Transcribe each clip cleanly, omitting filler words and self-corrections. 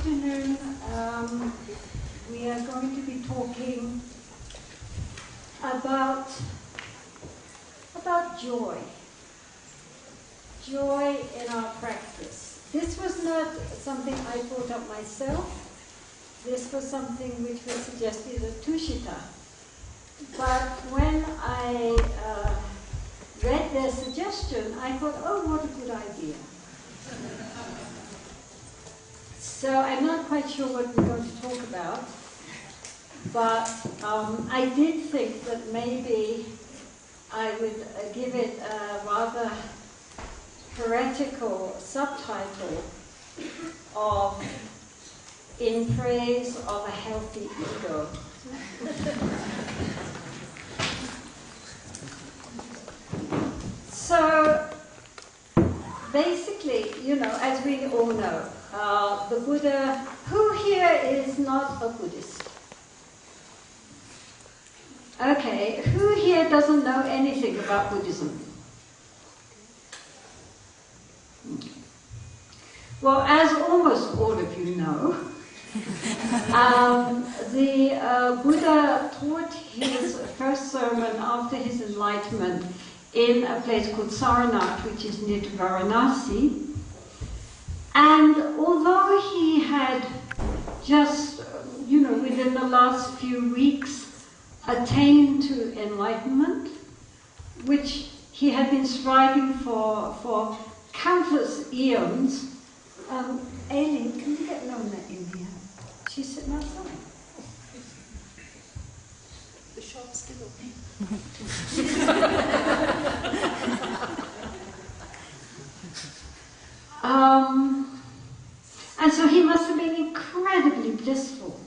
afternoon we are going to be talking about joy. Joy in our practice. This was not something I thought up myself. This was something which was suggested at Tushita. But when I read their suggestion, I thought, oh, what a good idea. So I'm not quite sure what we're going to talk about, but I did think that maybe I would give it a rather heretical subtitle of In Praise of a Healthy Ego. So basically, as we all know, the Buddha, who here is not a Buddhist? Okay, who here doesn't know anything about Buddhism? Well, as almost all of you know, the Buddha taught his first sermon after his enlightenment in a place called Saranath, which is near to Varanasi. And although he had just, within the last few weeks attained to enlightenment, which he had been striving for countless eons, Aileen, can you get Lona in here? She's sitting outside. The shop's still open. And so he must have been incredibly blissful.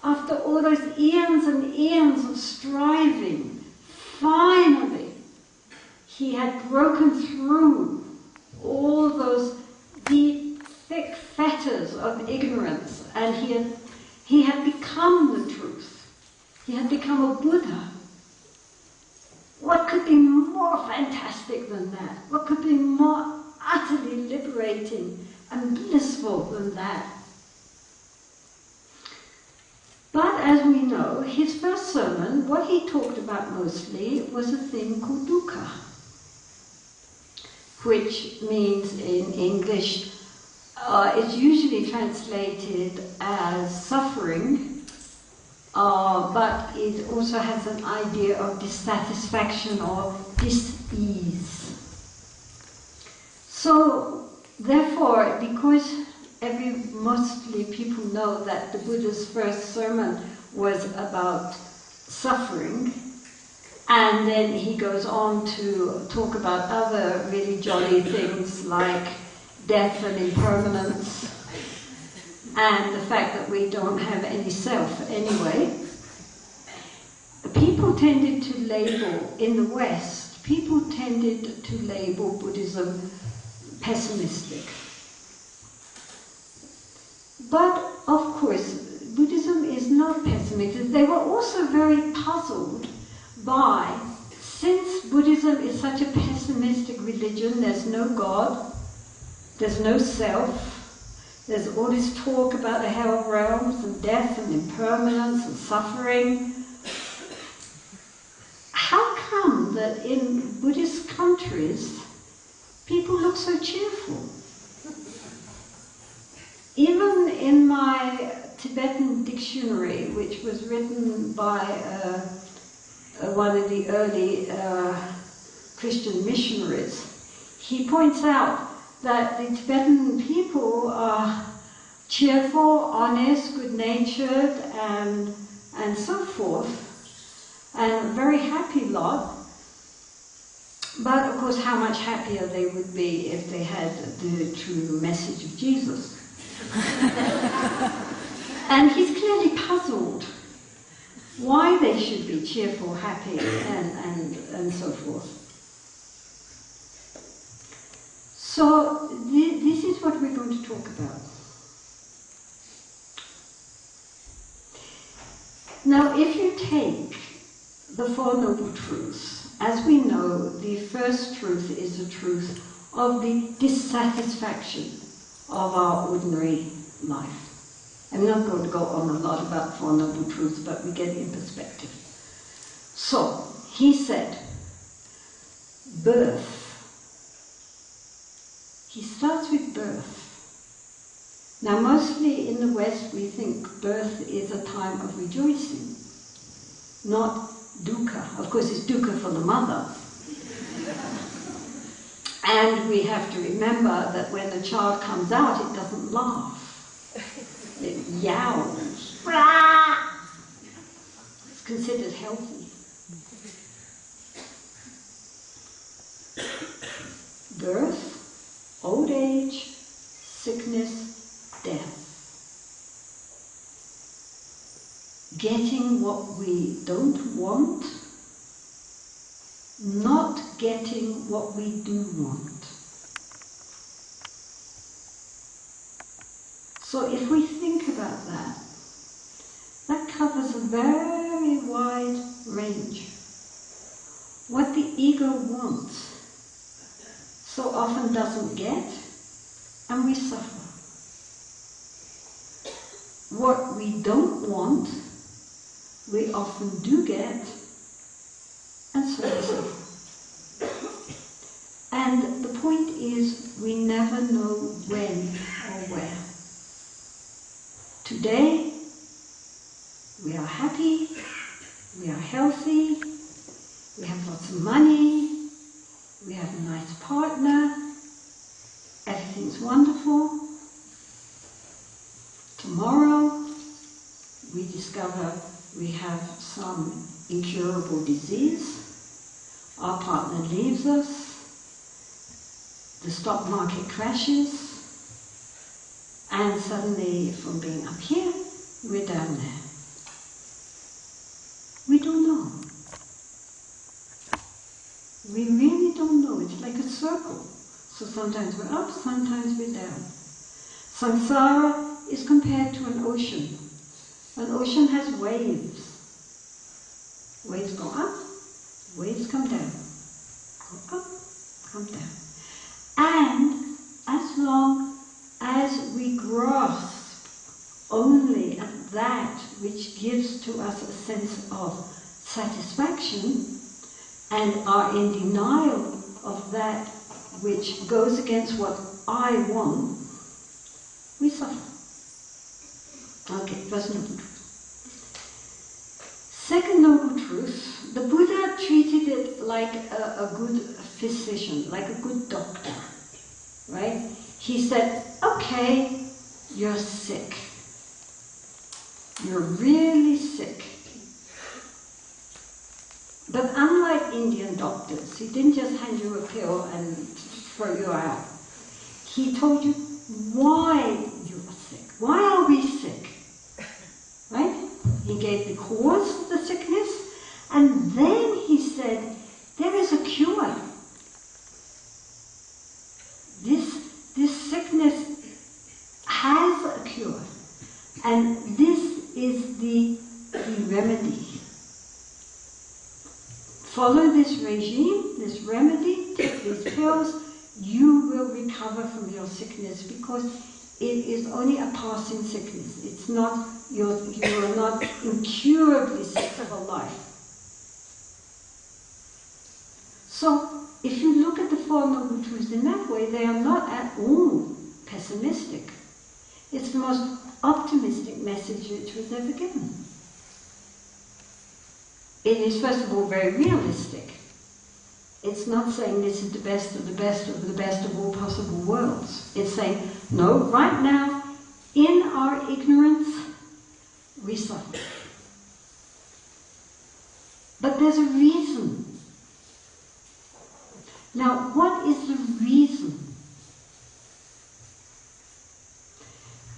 After all those eons and eons of striving, finally he had broken through all those deep, thick fetters of ignorance, and he had become the truth. He had become a Buddha. What could be more fantastic than that? What could be more utterly liberating and blissful than that? But as we know, his first sermon, what he talked about mostly was a thing called dukkha, which means in English, it's usually translated as suffering, but it also has an idea of dissatisfaction or dis-ease. So, therefore, because mostly people know that the Buddha's first sermon was about suffering, and then he goes on to talk about other really jolly things like death and impermanence, and the fact that we don't have any self anyway. People tended to label, in the West, people tended to label Buddhism pessimistic. But, of course, Buddhism is not pessimistic. They were also very puzzled by, since Buddhism is such a pessimistic religion, there's no God, there's no self, there's all this talk about the hell realms and death and impermanence and suffering. How come that in Buddhist countries people look so cheerful? Even in my Tibetan dictionary, which was written by one of the early Christian missionaries, he points out that the Tibetan people are cheerful, honest, good-natured, and so forth, and a very happy lot. But of course, how much happier they would be if they had the true message of Jesus. And he's clearly puzzled why they should be cheerful, happy, and so forth. So this is what we're going to talk about. Now, if you take the Four Noble Truths, as we know, the first truth is the truth of the dissatisfaction of our ordinary life. I'm not going to go on a lot about Four Noble Truths, but we get it in perspective. So, he said, birth. He starts with birth. Now, mostly in the West, we think birth is a time of rejoicing, not dukkha. Of course, it's dukkha for the mother. And we have to remember that when the child comes out, it doesn't laugh. It yowls. It's considered healthy. Birth, old age, sickness, death. Getting what we don't want, not getting what we do want. So if we think about that, that covers a very wide range. What the ego wants so often doesn't get, and we suffer. What we don't want, we often do get, and so we suffer. And the point is, we never know when or where. Today, we are happy, we are healthy, we have lots of money, we have a nice partner, everything's wonderful. Tomorrow, we discover we have some incurable disease, our partner leaves us, the stock market crashes, and suddenly from being up here, we're down there. We don't know. We really don't know. It's like a circle. So sometimes we're up, sometimes we're down. Samsara is compared to an ocean. An ocean has waves. Waves go up, waves come down. Go up, come down. And as long as we grasp only at that which gives to us a sense of satisfaction and are in denial of that which goes against what I want, we suffer. Okay, first noble truth. Second noble truth, the Buddha treated it like a good physician, like a good doctor, right? He said, okay, you're sick. You're really sick. But unlike Indian doctors, he didn't just hand you a pill and throw you out. He told you why you are sick. Why are we sick? Right? He gave the cause of the sickness, and then he said, there is a cure. This sickness has a cure, and this is the remedy. Follow this regime, this remedy, take these pills, you will recover from your sickness, because it is only a passing sickness. It's not, you are not incurably sick for life. So, if you look at the Four Noble Truths in that way, they are not at all pessimistic. It's the most optimistic message which was ever given. It is, first of all, very realistic. It's not saying this is the best of the best of the best of all possible worlds. It's saying, no, right now, in our ignorance, we suffer. But there's a reason. Now, what is the reason?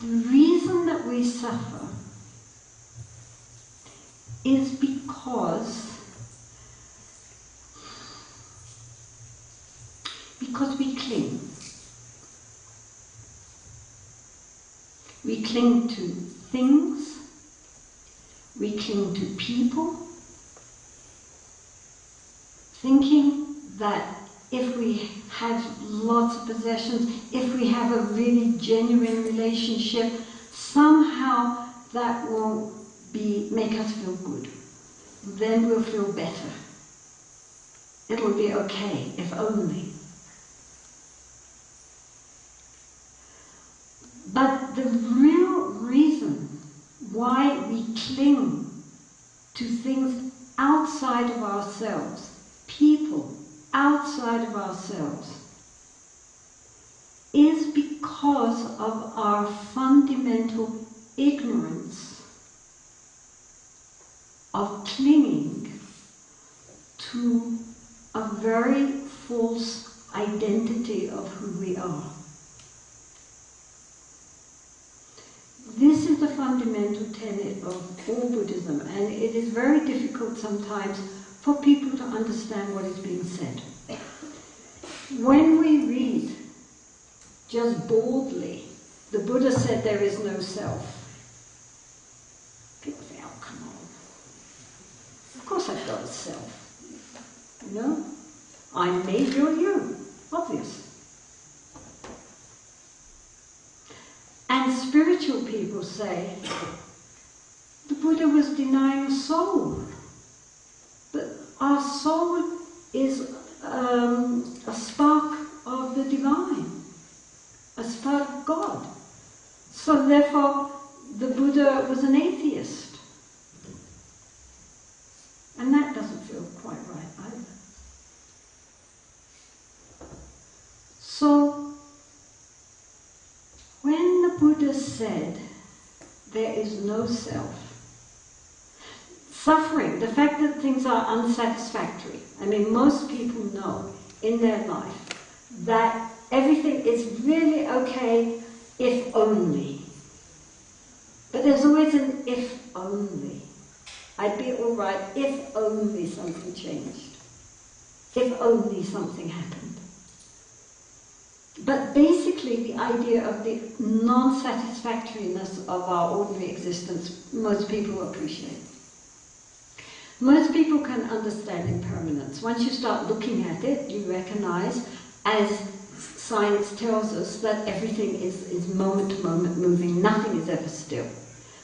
The reason that we suffer is because we cling. We cling to things, we cling to people, thinking that if we have lots of possessions, if we have a really genuine relationship, somehow that will make us feel good. Then we'll feel better. It'll be okay, if only. But the real reason why we cling to things outside of ourselves, people outside of ourselves, is because of our fundamental ignorance of clinging to a very false identity of who we are. This is the fundamental tenet of all Buddhism, and it is very difficult sometimes for people to understand what is being said. When we read just baldly, the Buddha said there is no self, people say, oh, come on. Of course I've got a self. You know? I'm me, you're you. Obvious. And spiritual people say, the Buddha was denying soul. But our soul is a spark of the divine, a spark of God. So therefore, the Buddha was an atheist. And that doesn't feel quite right either. So, when the Buddha said there is no self, suffering, the fact that things are unsatisfactory, I mean, most people know in their life that everything is really okay if only. But there's always an if only. I'd be all right if only something changed. If only something happened. But basically the idea of the non-satisfactoriness of our ordinary existence, most people appreciate. Most people can understand impermanence. Once you start looking at it, you recognize, as science tells us, that everything is moment to moment moving, nothing is ever still.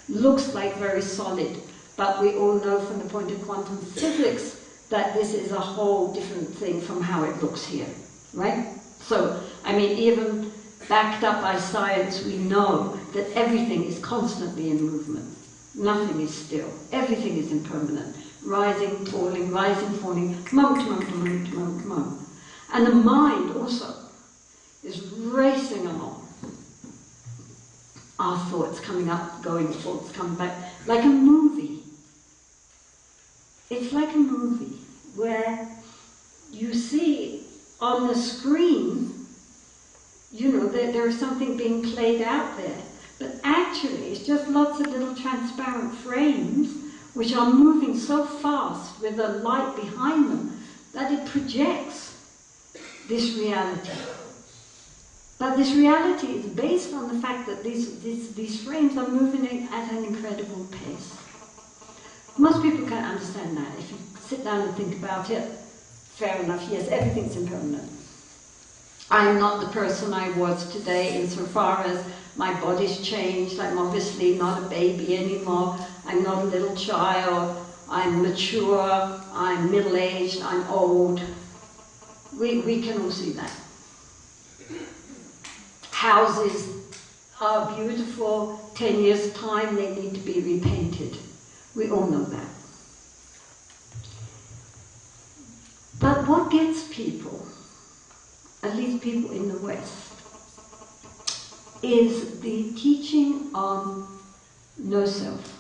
Looks like very solid, but we all know from the point of quantum physics that this is a whole different thing from how it looks here, right? So, I mean, even backed up by science, we know that everything is constantly in movement. Nothing is still. Everything is impermanent. Rising, falling, moment to moment, moment to moment to moment. And the mind also is racing along. Our thoughts coming up, going, thoughts coming back, like a movie. It's like a movie where you see on the screen, you know, there is something being played out there. But actually, it's just lots of little transparent frames which are moving so fast with a light behind them that it projects this reality. But this reality is based on the fact that these frames are moving at an incredible pace. Most people can understand that. If you sit down and think about it, fair enough, yes, everything's impermanent. I'm not the person I was today insofar as my body's changed. I'm obviously not a baby anymore. I'm not a little child. I'm mature. I'm middle-aged. I'm old. We can all see that. Houses are beautiful. 10 years' time, they need to be repainted. We all know that. But what gets people, at least people in the West, is the teaching on no self.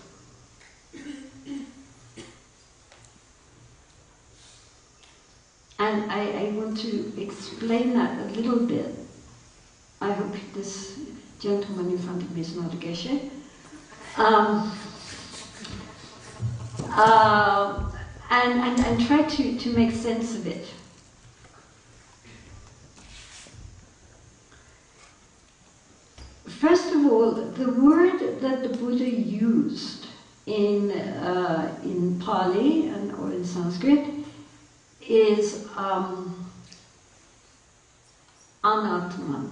And I want to explain that a little bit. I hope this gentleman in front of me is not a geshe. And try to make sense of it. First of all, the word that the Buddha used in Pali or in Sanskrit is anatman.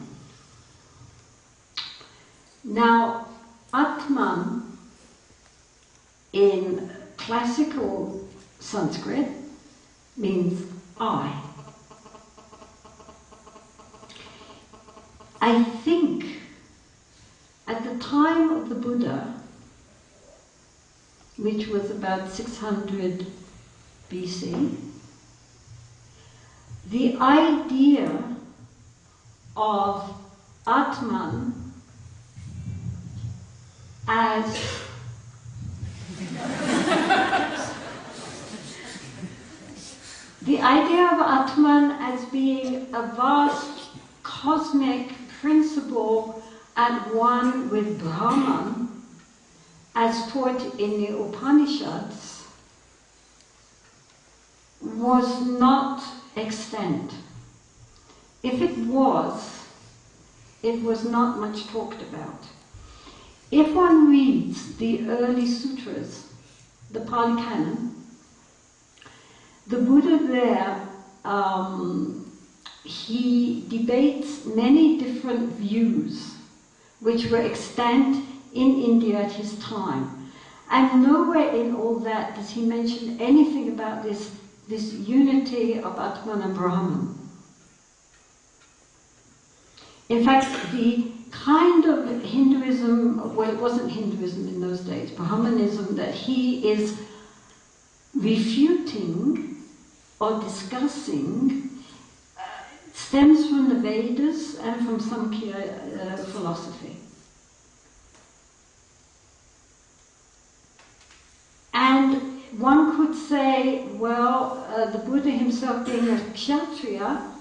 Now, Atman in classical Sanskrit means I. I think at the time of the Buddha, which was about 600 BC, the idea of Atman as the idea of Atman as being a vast cosmic principle at one with Brahman, as taught in the Upanishads, was not extant. If it was not much talked about. If one reads the early sutras, the Pali Canon, the Buddha there, he debates many different views which were extant in India at his time. And nowhere in all that does he mention anything about this unity of Atman and Brahman. In fact, the kind of Hinduism, well, it wasn't Hinduism in those days, Brahmanism, that he is refuting or discussing stems from the Vedas and from Samkhya philosophy. And one could say, well, the Buddha himself being a Kshatriya,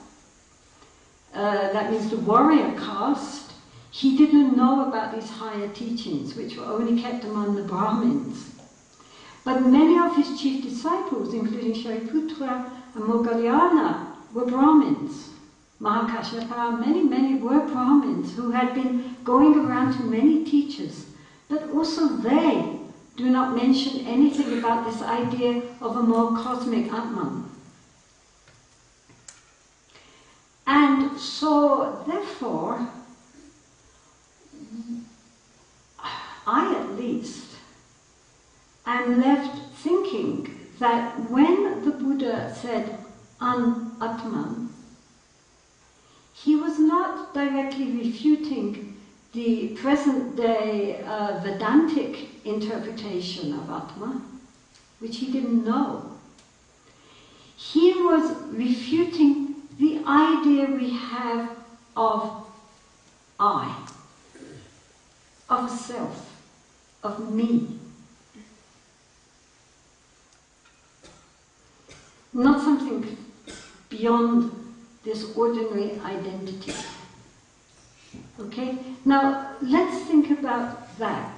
that means the warrior caste, he didn't know about these higher teachings, which were only kept among the Brahmins. But many of his chief disciples, including Shariputra and Moggallana, were Brahmins. Mahakashyapa, many were Brahmins who had been going around to many teachers. But also they do not mention anything about this idea of a more cosmic Atman. And so, therefore, I at least am left thinking that when the Buddha said Atman, he was not directly refuting the present-day Vedantic interpretation of Atma, which he didn't know. He was refuting the idea we have of I, of self, of me. Not something beyond this ordinary identity. Okay? Now, let's think about that.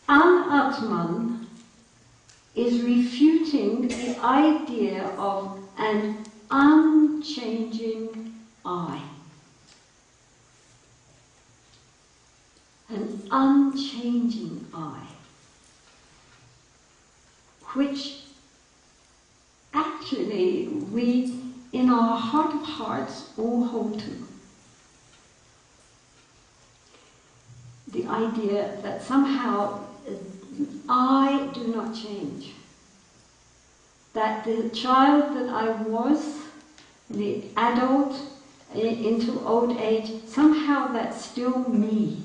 An-Atman is refuting the idea of an unchanging I. An unchanging I. Which actually we, in our heart of hearts, all hold to. The idea that somehow I do not change. That the child that I was, the adult into old age, somehow that's still me.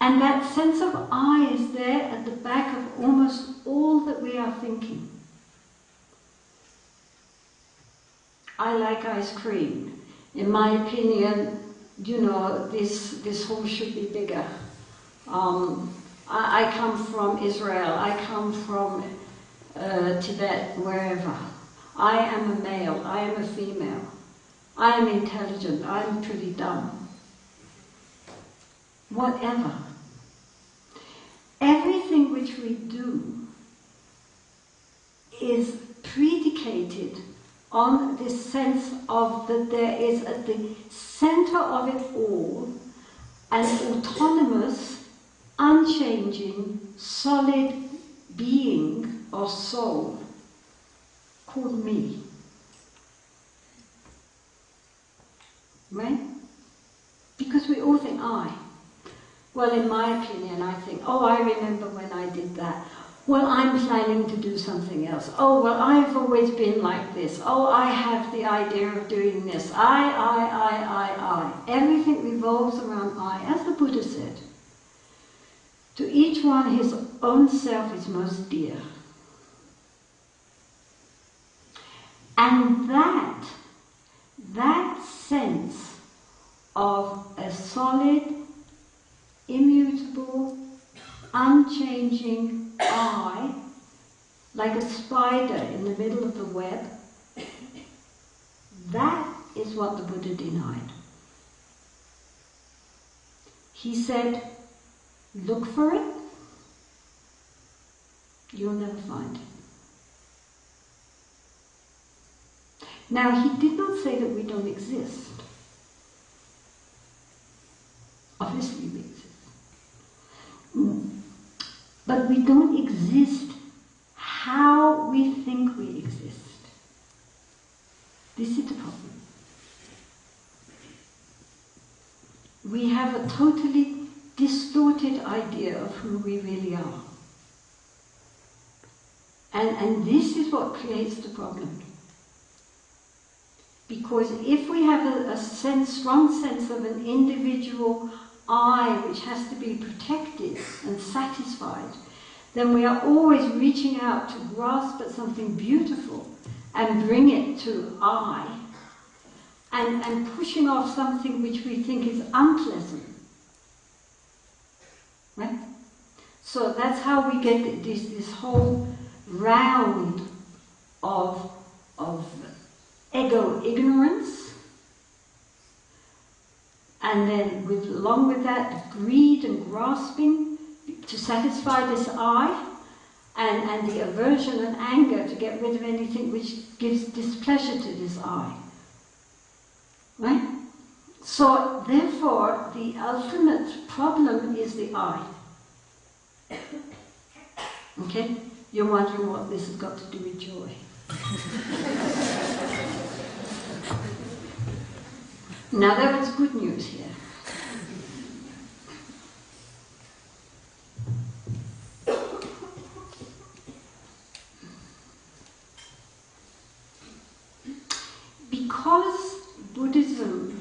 And that sense of I is there at the back of almost all that we are thinking. I like ice cream. In my opinion, you know, this hole should be bigger. I come from Israel, I come from Tibet, wherever. I am a male, I am a female. I am intelligent, I am pretty dumb. Whatever. Everything which we do is predicated on this sense of that there is at the center of it all an autonomous, unchanging, solid being or soul called me. Right? Because we all think, Well, in my opinion, I think, oh, I remember when I did that. Well, I'm planning to do something else. Oh, well, I've always been like this. Oh, I have the idea of doing this. I. Everything revolves around I, as the Buddha said. To each one, his own self is most dear. And that sense of a solid, immutable, unchanging I, like a spider in the middle of the web, that is what the Buddha denied. He said, look for it, you'll never find it. Now, he did not say that we don't exist. Obviously we exist. But we don't exist how we think we exist. This is the problem. We have a totally distorted idea of who we really are. And this is what creates the problem. Because if we have a strong sense of an individual I which has to be protected and satisfied, then we are always reaching out to grasp at something beautiful and bring it to I, and pushing off something which we think is unpleasant. Right? So that's how we get this whole round of ego ignorance, and then along with that greed and grasping to satisfy this I, and the aversion and anger to get rid of anything which gives displeasure to this I. Right? So therefore the ultimate problem is the I. Okay? You're wondering what this has got to do with joy. Now there is good news here. Because Buddhism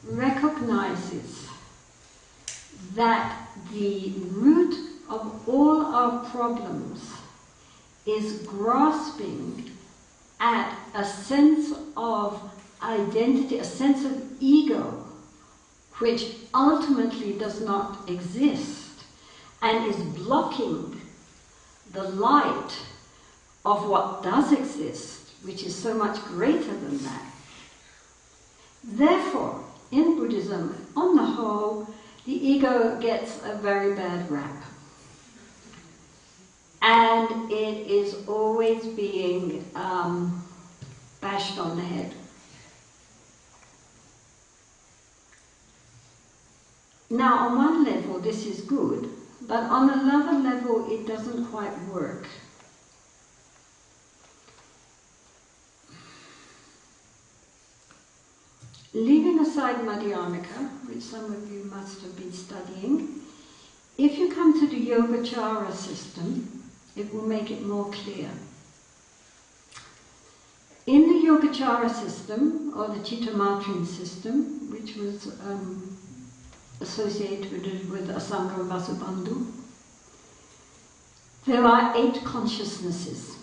recognizes that the root of all our problems is grasping at a sense of identity, a sense of ego, which ultimately does not exist and is blocking the light of what does exist, which is so much greater than that. Therefore, in Buddhism, on the whole, the ego gets a very bad rap. And it is always being bashed on the head. Now, on one level, this is good, but on another level, it doesn't quite work. Leaving aside Madhyamaka, which some of you must have been studying, if you come to the Yogacara system, it will make it more clear. In the Yogacara system, or the Chittamatrin system, which was associated with Asanga and Vasubandhu, there are 8 consciousnesses.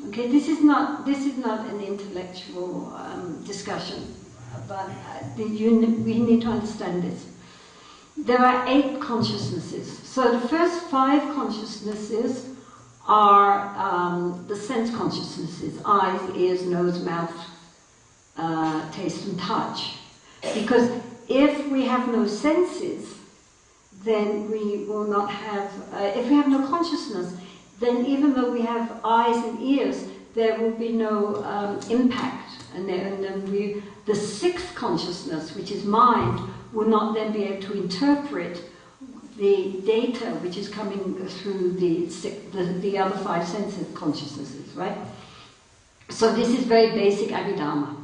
Okay, this is not an intellectual discussion, but we need to understand this. There are 8 consciousnesses. So the first 5 consciousnesses are the sense consciousnesses: eyes, ears, nose, mouth, taste and touch. Because if we have no senses, then we will not have, if we have no consciousness, then even though we have eyes and ears, there will be no impact. And then the 6th consciousness, which is mind, will not then be able to interpret the data which is coming through the other 5 senses consciousnesses, right? So this is very basic Abhidharma.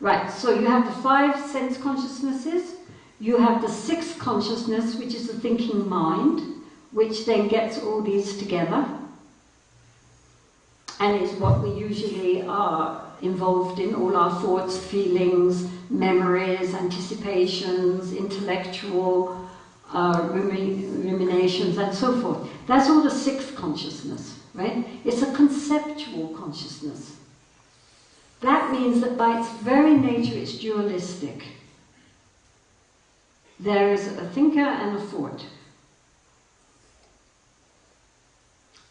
Right, so you have the 5 sense consciousnesses, You have the sixth consciousness, which is the thinking mind, which then gets all these together, and is what we usually are involved in, all our thoughts, feelings, memories, anticipations, intellectual ruminations, and so forth. That's all the sixth consciousness, right? It's a conceptual consciousness. That means that by its very nature it's dualistic. There is a thinker and a thought.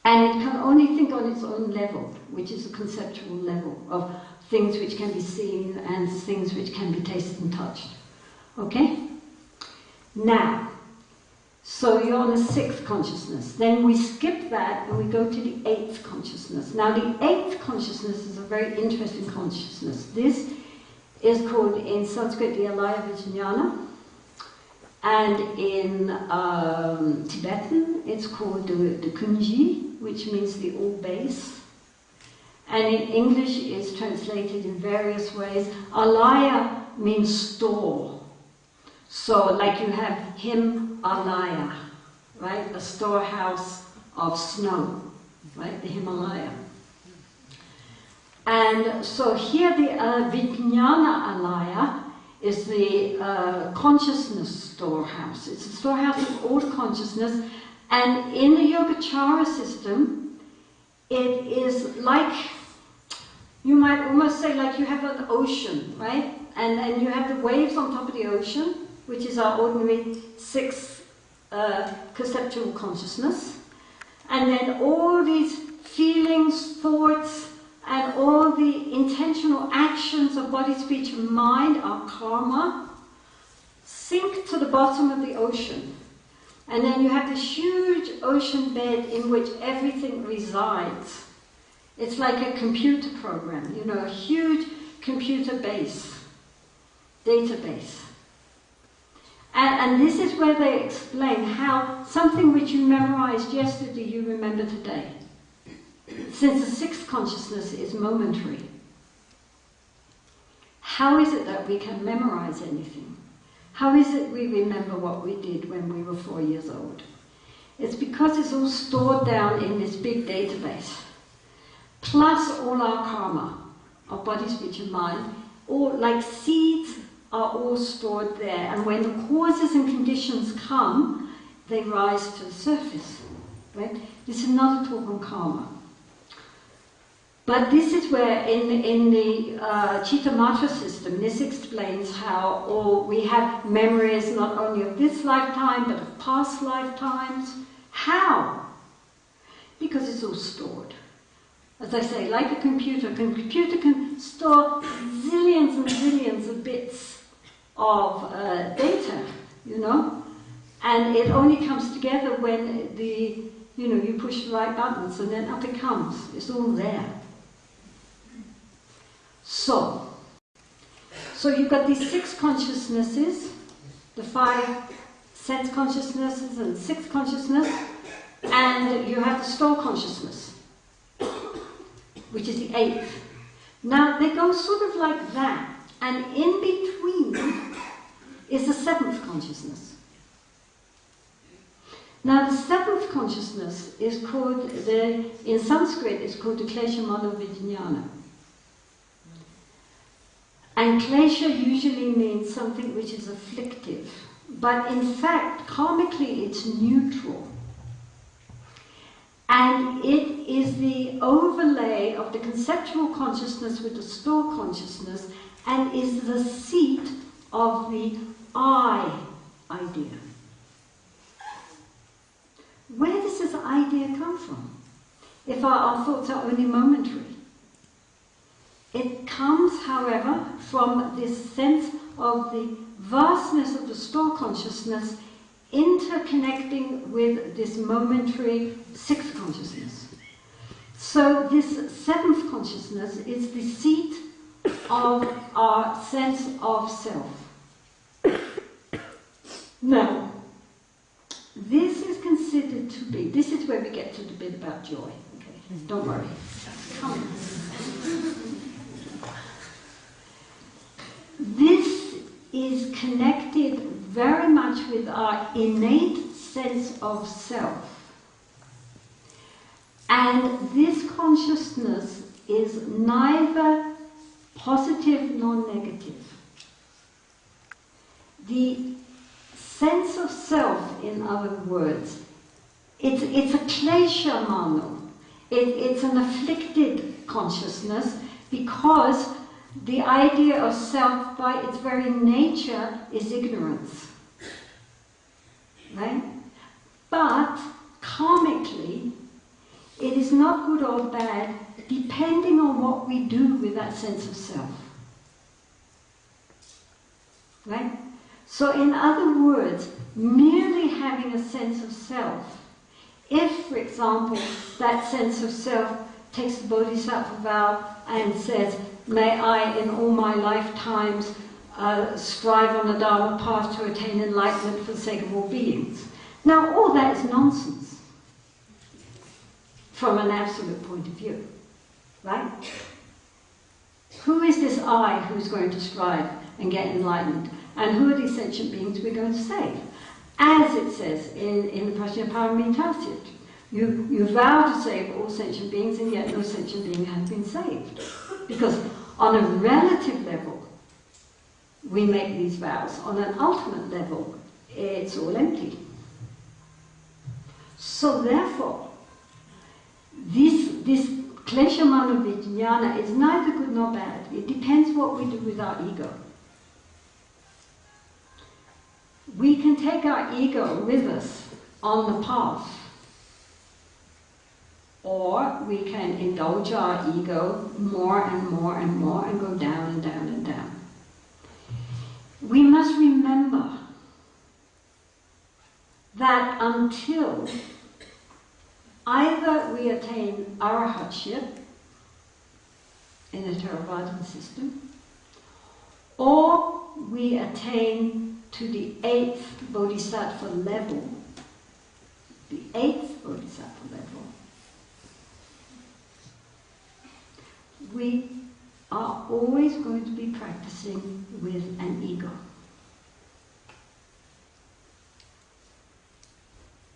And it can only think on its own level, which is a conceptual level of things which can be seen and things which can be tasted and touched. Okay? Now, so you're on the sixth consciousness. Then we skip that and we go to the eighth consciousness. Now, the eighth consciousness is a very interesting consciousness. This is called in Sanskrit the Alaya Vijnana, and in Tibetan it's called the Kunji, which means the all base. And in English it's translated in various ways. Alaya means store. So, like you have Himalaya, right? A storehouse of snow, right? The Himalaya. And so here the Vijnana Alaya is the consciousness storehouse. It's a storehouse of all consciousness. And in the Yogacara system, it is like, you might almost say like you have an ocean, right? And you have the waves on top of the ocean, which is our ordinary sixth conceptual consciousness. And then all these feelings, thoughts, and all the intentional actions of body, speech, and mind, our karma, sink to the bottom of the ocean. And then you have this huge ocean bed in which everything resides. It's like a computer program, you know, a huge computer base, database. And this is where they explain how something which you memorized yesterday you remember today. Since the sixth consciousness is momentary. How is it that we can memorize anything? How is it we remember what we did when we were 4 years old? It's because it's all stored down in this big database. Plus all our karma, our body, speech, and mind, all like seeds are all stored there. And when the causes and conditions come, they rise to the surface. Right? This is not a talk on karma. But this is where, in the Chittamatra system, this explains how we have memories not only of this lifetime, but of past lifetimes. How? Because it's all stored. As I say, like a computer can store zillions and zillions of bits of data, you know, and it only comes together when you push the right buttons, and then up it comes. It's all there. So you've got these six consciousnesses, the five sense consciousnesses and sixth consciousness, and you have the store consciousness, which is the eighth. Now they go sort of like that, and in between is the seventh consciousness. Now the seventh consciousness is called, in Sanskrit, it's called the Klesha Mano Vijnana. And klesha usually means something which is afflictive, but in fact, karmically, it's neutral. And it is the overlay of the conceptual consciousness with the store consciousness, and is the seat of the I idea. Where does this idea come from? If our thoughts are only momentary. It comes, however, from this sense of the vastness of the store consciousness interconnecting with this momentary sixth consciousness. So this seventh consciousness is the seat of our sense of self. Now, this is considered to be, this is where we get to the bit about joy. Okay, don't worry. Come on. This is connected very much with our innate sense of self. And this consciousness is neither positive nor negative. The sense of self, in other words, it's a klesha mano. It's an afflicted consciousness because the idea of self by its very nature is ignorance. Right? But karmically, it is not good or bad depending on what we do with that sense of self. Right? So in other words, merely having a sense of self, if, for example, that sense of self takes the bodhisattva vow and says, may I in all my lifetimes strive on the Dharma path to attain enlightenment for the sake of all beings. Now all that is nonsense from an absolute point of view, right? Who is this I who's going to strive and get enlightenment? And who are these sentient beings we're going to save? As it says in the Prajnaparamita, you vow to save all sentient beings and yet no sentient being has been saved. Because on a relative level, we make these vows. On an ultimate level, it's all empty. So therefore, this klesha mano vijnana is neither good nor bad. It depends what we do with our ego. We can take our ego with us on the path, or we can indulge our ego more and more and more and go down and down and down. We must remember that until either we attain arahatship in the Theravadan system, or we attain to the 8th bodhisattva level, the 8th bodhisattva level, we are always going to be practicing with an ego.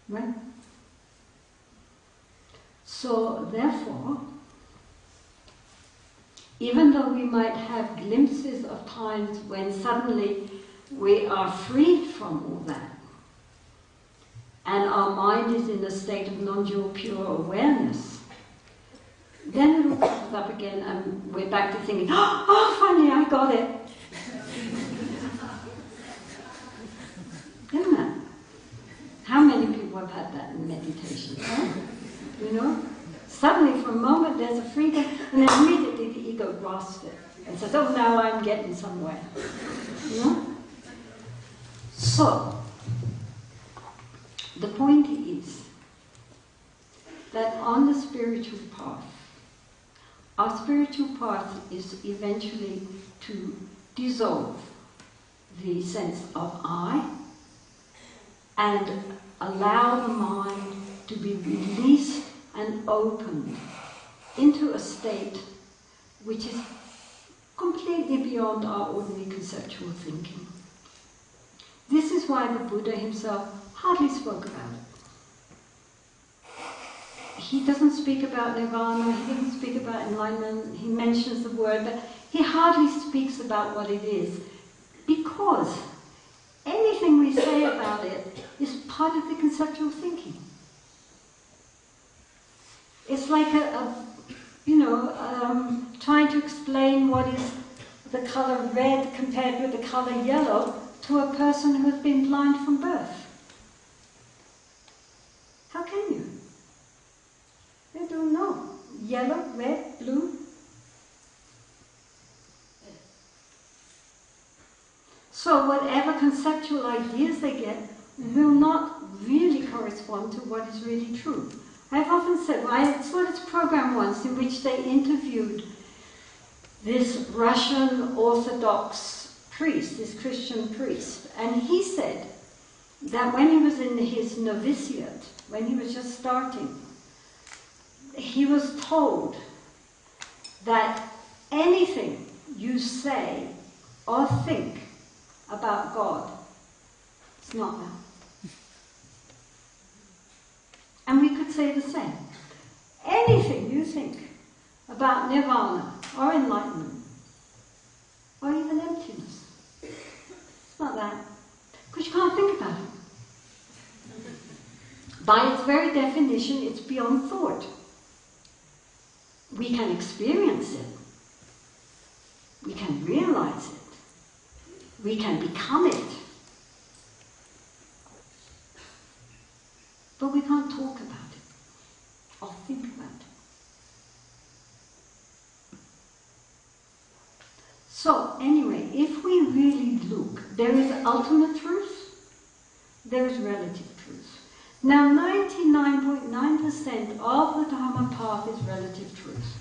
Right? So therefore, even though we might have glimpses of times when suddenly we are freed from all that, and our mind is in a state of non-dual pure awareness, then it all comes up again and we're back to thinking, oh, finally I got it. Isn't that? How many people have had that in meditation? Huh? You know? Suddenly for a moment there's a freedom and then immediately the ego grasps it and says, oh, now I'm getting somewhere. You know? So, the point is that on the spiritual path, our spiritual path is eventually to dissolve the sense of I and allow the mind to be released and opened into a state which is completely beyond our ordinary conceptual thinking. This is why the Buddha himself hardly spoke about it. He doesn't speak about nirvana, he doesn't speak about enlightenment, he mentions the word, but he hardly speaks about what it is, because anything we say about it is part of the conceptual thinking. It's like trying to explain what is the color red compared with the color yellow to a person who has been blind from birth. How can you? They don't know. Yellow, red, blue. So whatever conceptual ideas they get will not really correspond to what is really true. I've often said, I saw this program once in which they interviewed this Russian Orthodox priest, this Christian priest, and he said that when he was in his novitiate, when he was just starting, he was told that anything you say or think about God It's not that. And we could say the same. Anything you think about nirvana or enlightenment or even emptiness, it's not that. Because you can't think about it. By its very definition, it's beyond thought. We can experience it. We can realize it. We can become it. But we can't talk about it or think about it. So, anyway, if we really look, there is ultimate truth, there is relative truth. Now, 99.9% of the Dharma path is relative truth.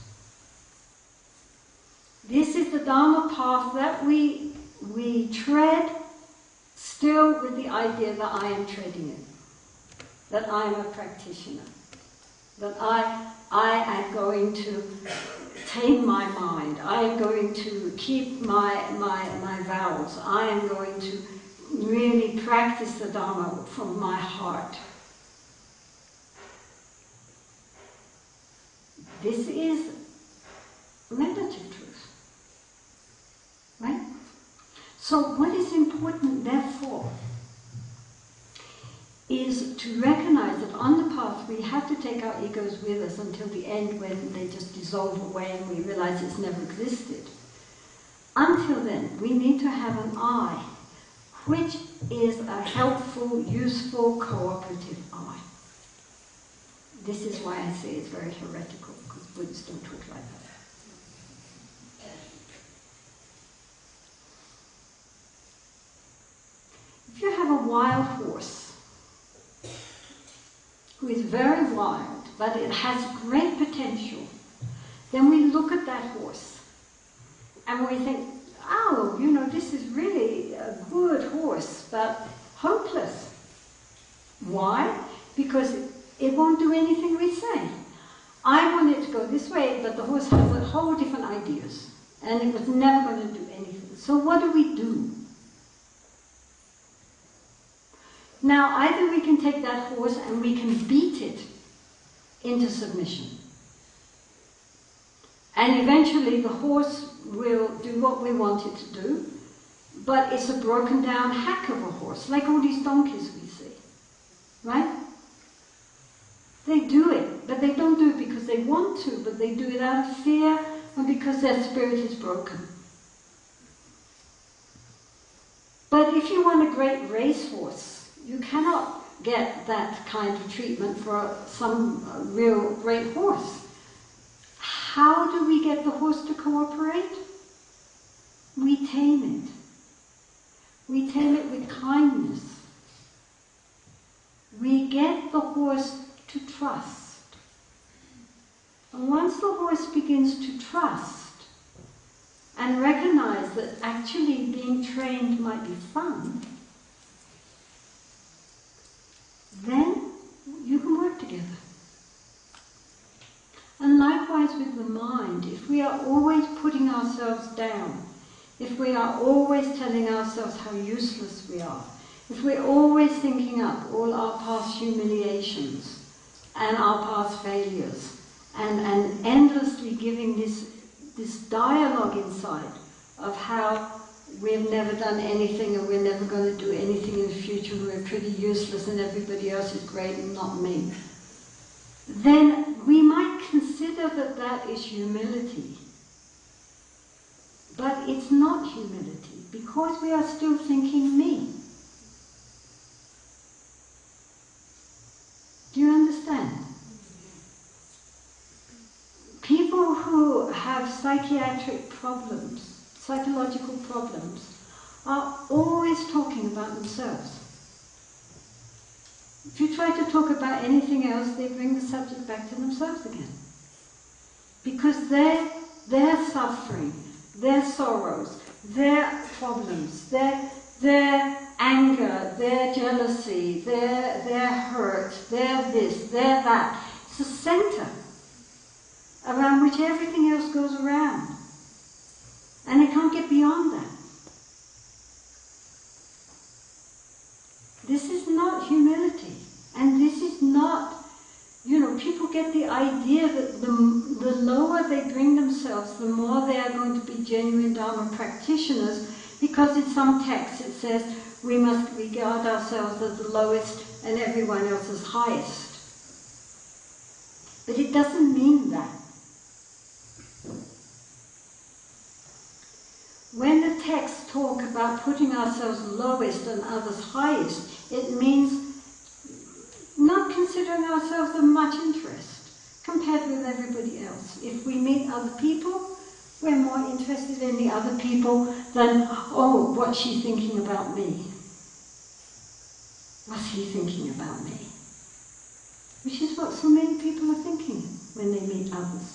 This is the Dharma path that we tread still with the idea that I am treading it, that I am a practitioner, that I am going to tame my mind, I am going to keep my vows, I am going to really practice the Dharma from my heart. This is relative truth, right? So what is important, therefore, is to recognize that on the path we have to take our egos with us until the end, when they just dissolve away and we realize it's never existed. Until then, we need to have an I, which is a helpful, useful, cooperative I. This is why I say it's very heretical, because Buddhists don't talk like that. If you have a wild horse, who is very wild, but it has great potential, then we look at that horse and we think, oh, you know, this is really a good horse, but hopeless. Why? Because it won't do anything we say. I want it to go this way, but the horse has a whole different ideas, and it was never going to do anything. So what do we do? Now, either we can take that horse and we can beat it into submission. And eventually the horse will do what we want it to do, but it's a broken down hack of a horse, like all these donkeys we see. Right? They do it, but they don't do it because they want to, but they do it out of fear and because their spirit is broken. But if you want a great racehorse, you cannot get that kind of treatment for some real great horse. How do we get the horse to cooperate? We tame it. We tame it with kindness. We get the horse to trust. And once the horse begins to trust and recognize that actually being trained might be fun, then you can work together. And likewise with the mind, if we are always putting ourselves down, if we are always telling ourselves how useless we are, if we're always thinking up all our past humiliations and our past failures, and endlessly giving this dialogue inside of how we've never done anything and we're never going to do anything in the future, we're pretty useless and everybody else is great and not me, then we might consider that that is humility. But it's not humility, because we are still thinking me. Do you understand? People who have psychiatric problems, psychological problems, are always talking about themselves. If you try to talk about anything else, they bring the subject back to themselves again. Because their suffering, their sorrows, their problems, their anger, their jealousy, their hurt, their this, their that, it's a center around which everything else goes around. And they can't get beyond that. get the idea that the lower they bring themselves, the more they are going to be genuine Dharma practitioners, because in some texts it says we must regard ourselves as the lowest and everyone else as highest. But it doesn't mean that. When the texts talk about putting ourselves lowest and others highest, it means not considering ourselves of much interest compared with everybody else. If we meet other people, we're more interested in the other people than, oh, what's she thinking about me? What's he thinking about me? Which is what so many people are thinking when they meet others.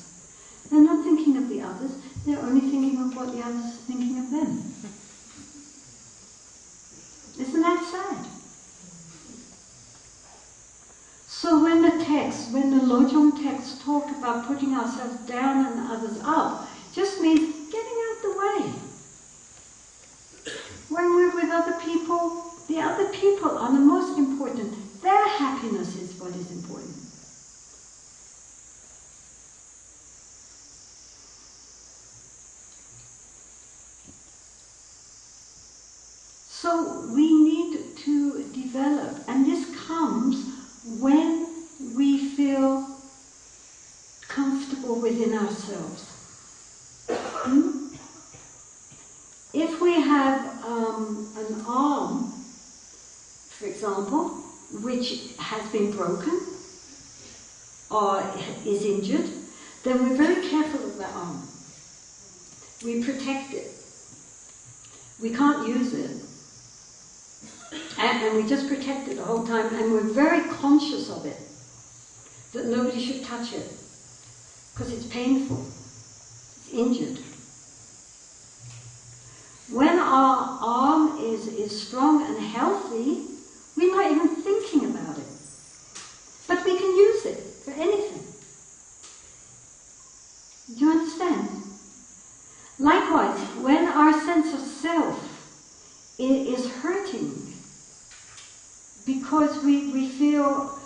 They're not thinking of the others, they're only thinking of what the others are thinking of them. Isn't that sad? So when the Lojong texts talk about putting ourselves down and others up, just means getting out the way. When we're with other people, the other people are the most important. Their happiness is what is important. So we need to develop, and this comes when we feel comfortable within ourselves. If we have an arm, for example, which has been broken or is injured, then we're very careful of that arm. We protect it. We can't use it. And we just protect it the whole time, and we're very conscious of it, that nobody should touch it, because it's painful, it's injured. When our arm is strong and healthy, we're not even thinking about it. But we can use it for anything. Do you understand? Likewise, when our sense of self is hurting, because we feel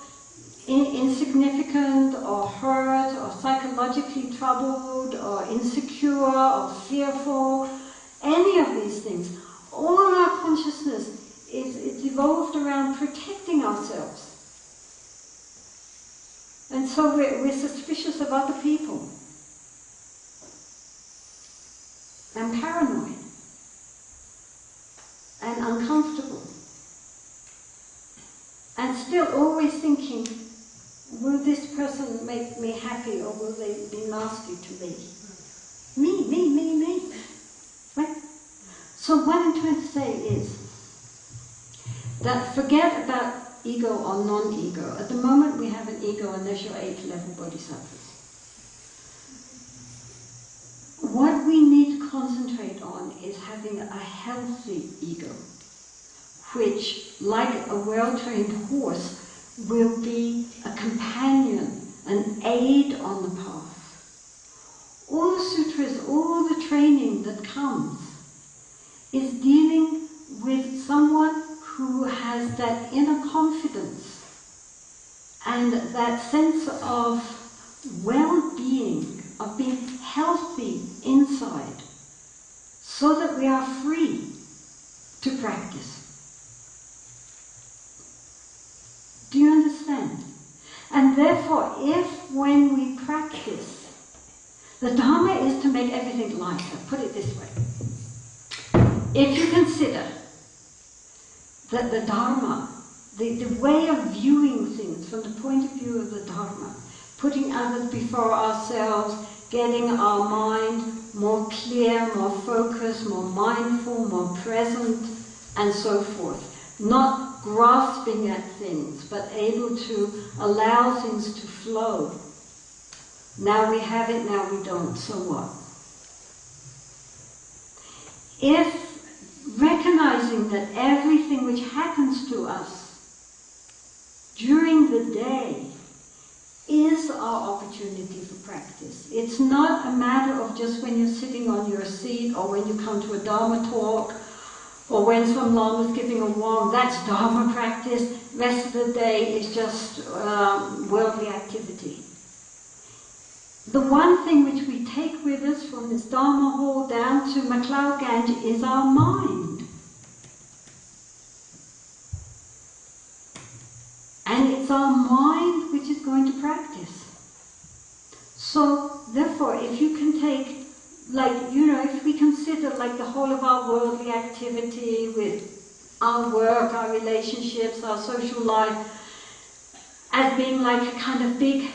insignificant or hurt or psychologically troubled or insecure or fearful, any of these things, all our consciousness is evolved around protecting ourselves. And so we're suspicious of other people and paranoid and uncomfortable. And still always thinking, will this person make me happy or will they be nasty to me? Me. Right? So what I'm trying to say is that forget about ego or non-ego. At the moment we have an ego unless you're 8th level bodhisattvas. What we need to concentrate on is having a healthy ego, which, like a well-trained horse, will be a companion, an aid on the path. All the sutras, all the training that comes is dealing with someone who has that inner confidence and that sense of well-being, of being healthy inside, so that we are free to practice. Do you understand? And therefore, if when we practice, the Dharma is to make everything lighter. Put it this way. If you consider that the Dharma, the way of viewing things from the point of view of the Dharma, putting others before ourselves, getting our mind more clear, more focused, more mindful, more present, and so forth. Not grasping at things, but able to allow things to flow. Now we have it, now we don't, so what? If recognizing that everything which happens to us during the day is our opportunity for practice. It's not a matter of just when you're sitting on your seat or when you come to a Dharma talk or when some Lama's giving a wand, that's Dharma practice. The rest of the day is just worldly activity. the one thing which we take with us from this Dharma hall down to MacLeod Ganj is our mind. And it's our mind which is going to practice. So, therefore, if you can take, like, you know, if we consider like the whole of our worldly activity with our work, our relationships, our social life, as being like a kind of big,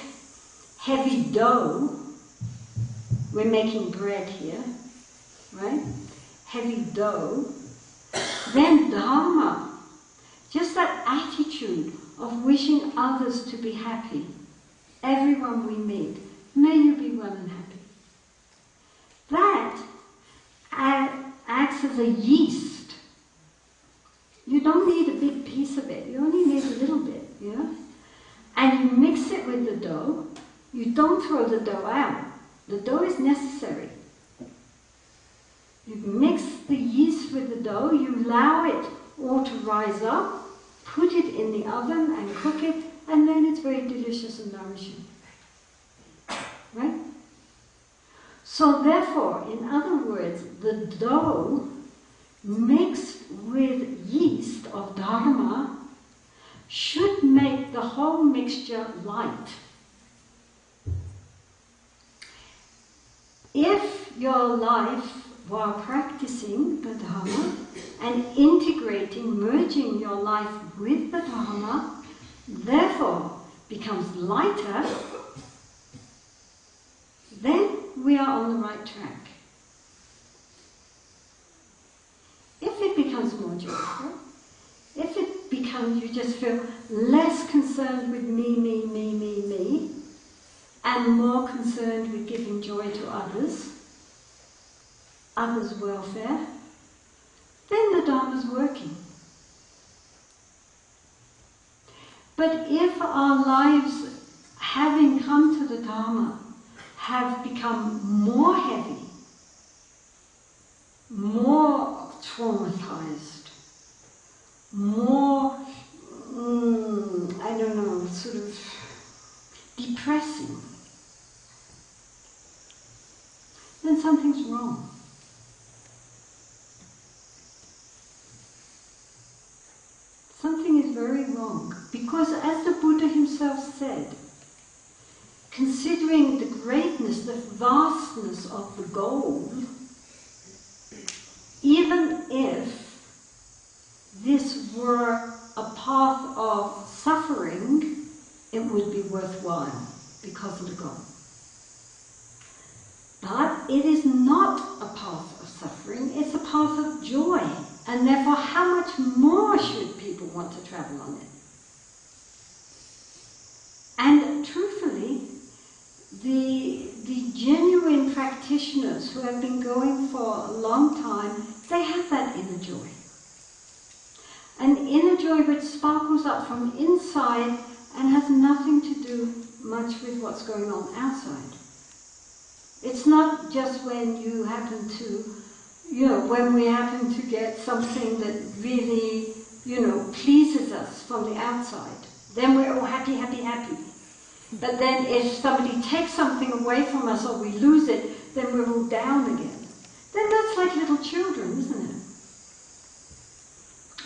heavy dough. We're making bread here, right? Heavy dough. Then Dharma, just that attitude of wishing others to be happy. Everyone we meet, may you be well and happy. That acts as a yeast. You don't need a big piece of it, you only need a little bit, you know? And you mix it with the dough. You don't throw the dough out. The dough is necessary. You mix the yeast with the dough, you allow it all to rise up, put it in the oven and cook it, and then it's very delicious and nourishing. Right? So therefore, in other words, the dough mixed with yeast of Dharma should make the whole mixture light. If your life, while practicing the Dharma and integrating, merging your life with the Dharma, therefore becomes lighter, then we are on the right track. If it becomes more joyful, if it becomes, you just feel less concerned with me, and more concerned with giving joy to others' welfare, then the Dharma's working. But if our lives, having come to the Dharma, have become more heavy, more traumatized, more, sort of depressing, then something's wrong. Something is very wrong. Because as the Buddha himself said, considering the greatness, the vastness of the goal, even if this were a path of suffering, it would be worthwhile because of the goal. But it is not a path of suffering, it's a path of joy. And therefore, how much more should people want to travel on it? And truthfully, the genuine practitioners who have been going for a long time, they have that inner joy. An inner joy which sparkles up from inside and has nothing to do much with what's going on outside. It's not just when you happen to, when we happen to get something that really, pleases us from the outside. Then we're all happy, happy, happy. But then if somebody takes something away from us or we lose it, then we're all down again. Then that's like little children, isn't it?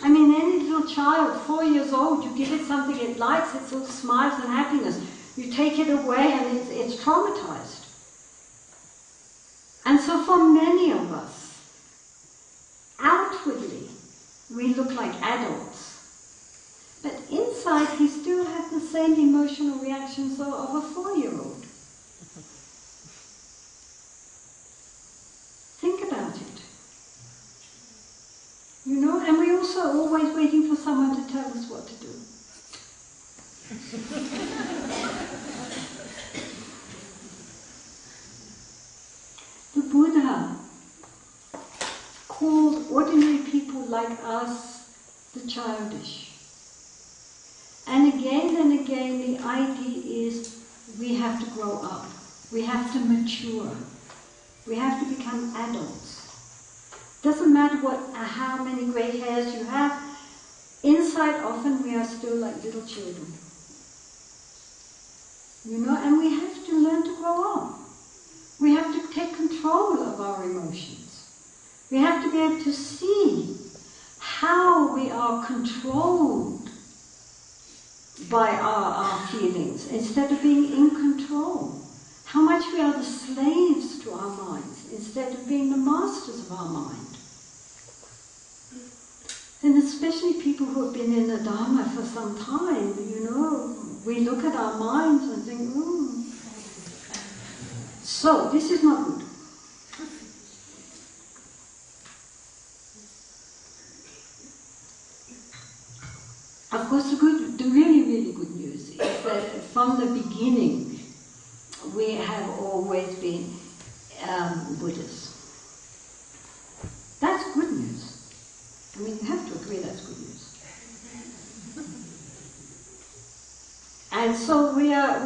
I mean, any little child, 4 years old, you give it something it likes, it's all smiles and happiness. You take it away and it's traumatized. And so for many of us, outwardly, we look like adults. But inside, we still have the same emotional reactions of a 4-year-old. Think about it. And we're also always waiting for someone to tell us what to do. The Buddha called ordinary people like us the childish. And again, the idea is we have to grow up. We have to mature. We have to become adults. Doesn't matter how many grey hairs you have. Inside, often we are still like little children. And we have to learn to grow up. control of our emotions. We have to be able to see how we are controlled by our feelings instead of being in control. How much we are the slaves to our minds instead of being the masters of our mind. And especially people who have been in the Dharma for some time, you know, we look at our minds and think, So, this is not good. Of course, the really, really good news is that from the beginning, we have always been Buddhists. That's good news. I mean, you have to agree that's good news. And so we are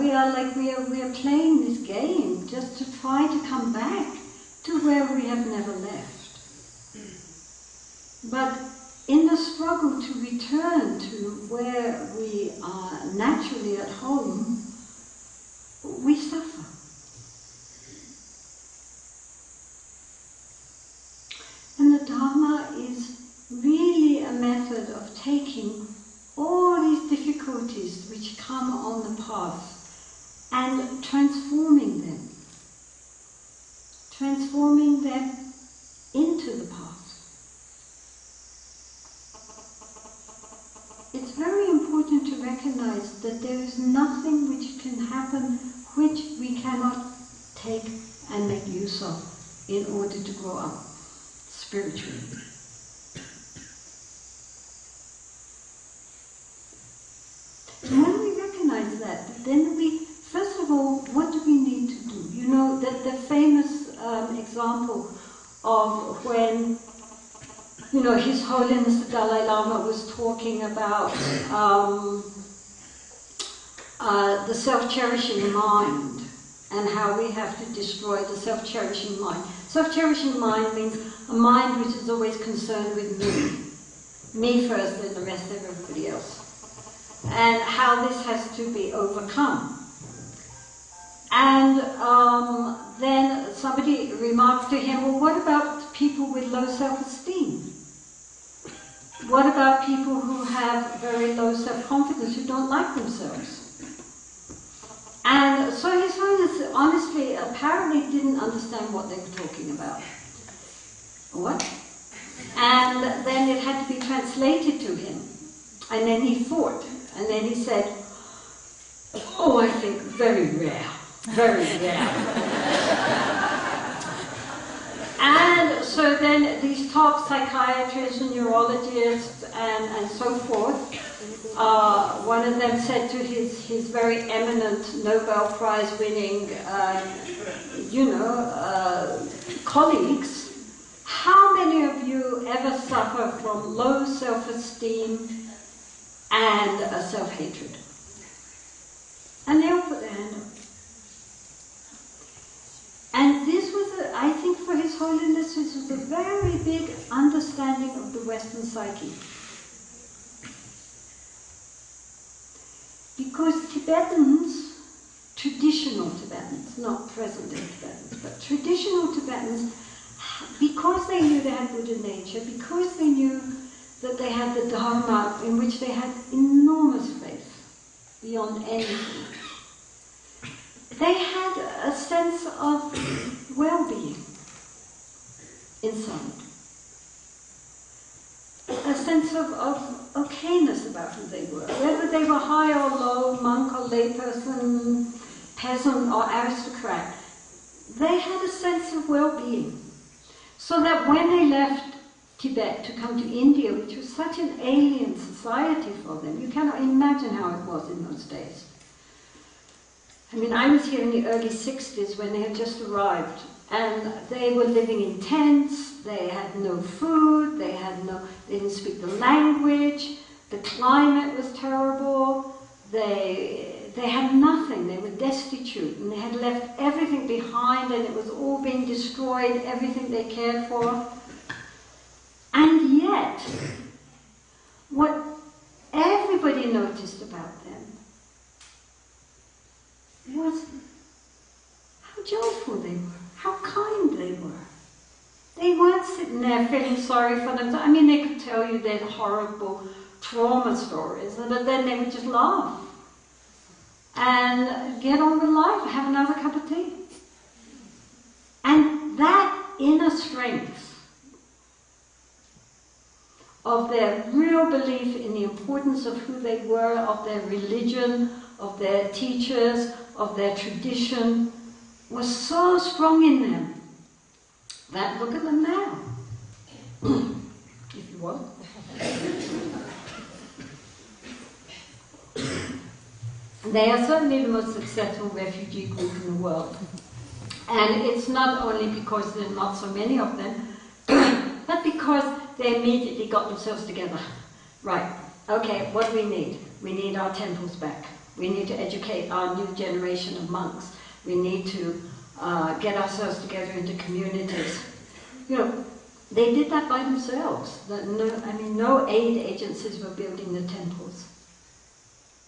playing this game just to try to come back to where we have never left. But in the struggle to return to where we are naturally at home, we suffer. And the Dharma is really a method of taking all these difficulties which come on the path and transforming them into the path. It's very important to recognize that there is nothing which can happen which we cannot take and make use of in order to grow up spiritually. And when we recognize that, then first of all, what do we need to do? You know, the famous example of when, you know, His Holiness the Dalai Lama was talking about the self-cherishing mind and how we have to destroy the self-cherishing mind. Self-cherishing mind means a mind which is always concerned with me. Me first, then the rest of everybody else. And how this has to be overcome. And then somebody remarked to him, well, what about people with low self-esteem? What about people who have very low self-confidence, who don't like themselves? And so His Holiness honestly, apparently didn't understand what they were talking about. What? And then it had to be translated to him. And then he thought. And then he said, oh, I think very rare. Very rare. And so then these top psychiatrists and neurologists and so forth, one of them said to his very eminent Nobel Prize winning, colleagues, how many of you ever suffer from low self-esteem and self-hatred? And they all put their hand up. And this was, I think for His Holiness, this was a very big understanding of the Western psyche. Because Tibetans, traditional Tibetans, not present-day Tibetans, but traditional Tibetans, because they knew they had Buddha nature, because they knew that they had the Dharma in which they had enormous faith beyond anything, they had a sense of well-being inside. A sense of okayness about who they were. Whether they were high or low, monk or layperson, peasant or aristocrat, they had a sense of well-being. So that when they left Tibet to come to India, which was such an alien society for them, you cannot imagine how it was in those days. I mean, I was here in the early 60s when they had just arrived, and they were living in tents, they had no food, they didn't speak the language, the climate was terrible, they had nothing, they were destitute, and they had left everything behind, and it was all being destroyed, everything they cared for. And yet, what everybody noticed about them was how joyful they were, how kind they were. They weren't sitting there feeling sorry for themselves. I mean, they could tell you their horrible trauma stories, but then they would just laugh and get on with life, have another cup of tea. And that inner strength of their real belief in the importance of who they were, of their religion, of their teachers, of their tradition, was so strong in them that look at them now, if you want. They are certainly the most successful refugee group in the world. And it's not only because there are not so many of them, but because they immediately got themselves together. Right, okay, what do we need? We need our temples back. We need to educate our new generation of monks. We need to get ourselves together into communities. You know, they did that by themselves. No aid agencies were building the temples.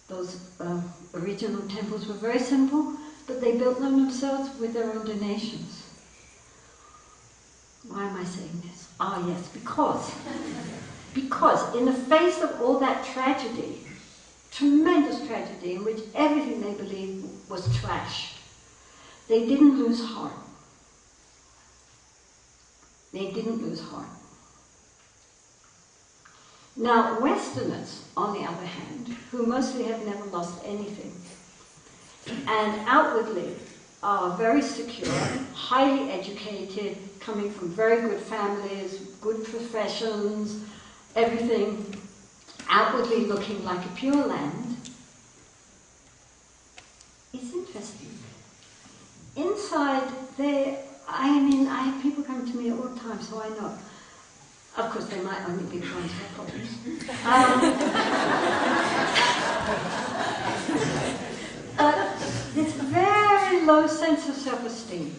Those original temples were very simple, but they built them themselves with their own donations. Why am I saying this? Ah, yes, because in the face of all that tragedy, tremendous tragedy in which everything they believed was trashed, they didn't lose heart. They didn't lose heart. Now, Westerners, on the other hand, who mostly have never lost anything, and outwardly are very secure, highly educated, coming from very good families, good professions, everything outwardly looking like a pure land, it's interesting. Inside, I have people come to me all the time, so I know. Of course, they might only be the ones who have problems. This very low sense of self-esteem.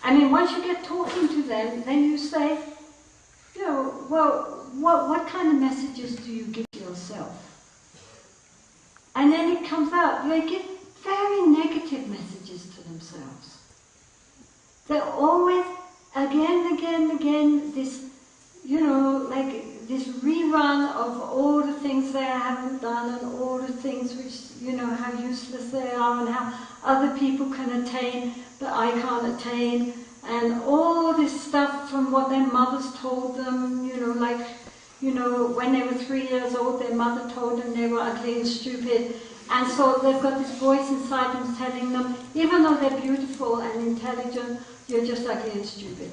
I mean, once you get talking to them, then you say, you know, well, what kind of messages do you give yourself? And then it comes out, they give very negative messages to themselves. They're always, again, this, you know, like this rerun of all the things they haven't done and all the things which, you know, how useless they are and how other people can attain, but I can't attain, and all this stuff from what their mothers told them, you know, like, you know, when they were 3 years old, their mother told them they were ugly and stupid, and so they've got this voice inside them telling them, even though they're beautiful and intelligent, you're just ugly and stupid.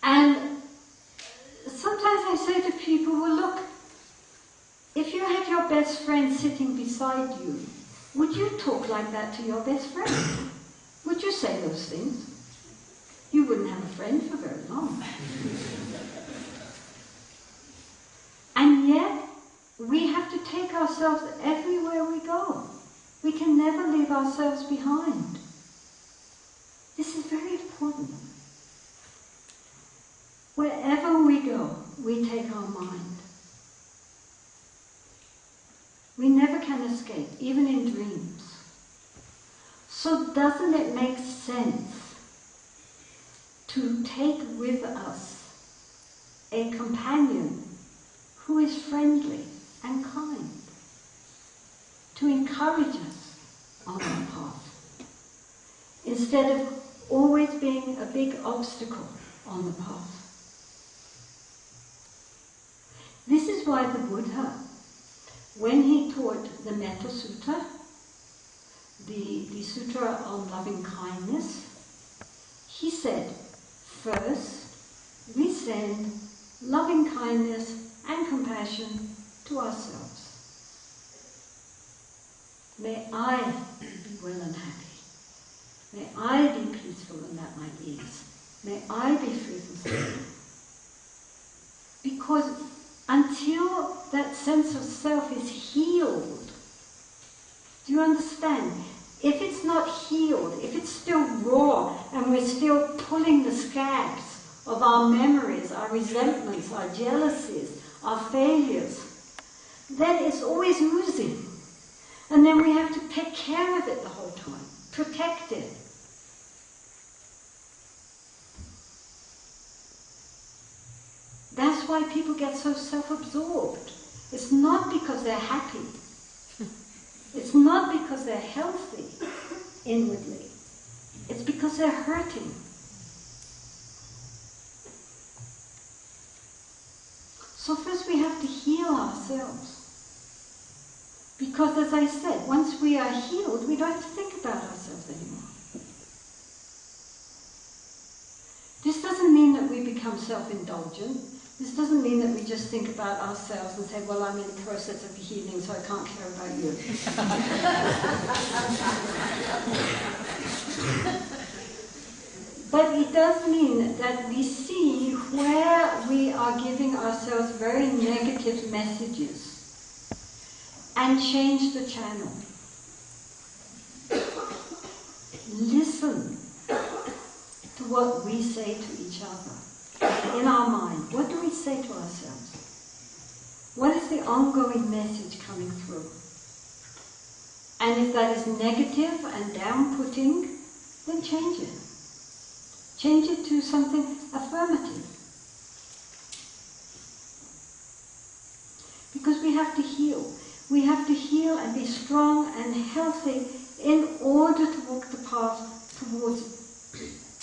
And sometimes I say to people, well, look, if you had your best friend sitting beside you, would you talk like that to your best friend? Would you say those things? You wouldn't have a friend for very long. And yet, we have to take ourselves everywhere we go. We can never leave ourselves behind. This is very important. Wherever we go, we take our mind. We never can escape, even in dreams. So doesn't it make sense to take with us a companion who is friendly and kind, to encourage us on our path, instead of always being a big obstacle on the path? This is why the Buddha, when he taught the Metta Sutta, the Sutra on loving kindness, he said, first, we send loving kindness and compassion to ourselves. May I be well and happy. May I be peaceful and at my ease. May I be free from suffering. Because until that sense of self is healed, do you understand? If it's not healed, if it's still raw and we're still pulling the scabs of our memories, our resentments, our jealousies, our failures, then it's always oozing. And then we have to take care of it the whole time, protect it. that's why people get so self-absorbed. It's not because they're happy. It's not because they're healthy inwardly. It's because they're hurting. So first we have to heal ourselves. Because as I said, once we are healed, we don't have to think about ourselves anymore. This doesn't mean that we become self-indulgent. This doesn't mean that we just think about ourselves and say, well, I'm in the process of healing, so I can't care about you. But it does mean that we see where we are giving ourselves very negative messages and change the channel. Listen to what we say to each other in our mind. What do we say to ourselves? What is the ongoing message coming through? And if that is negative and down-putting, then change it. Change it to something affirmative. Because we have to heal. We have to heal and be strong and healthy in order to walk the path towards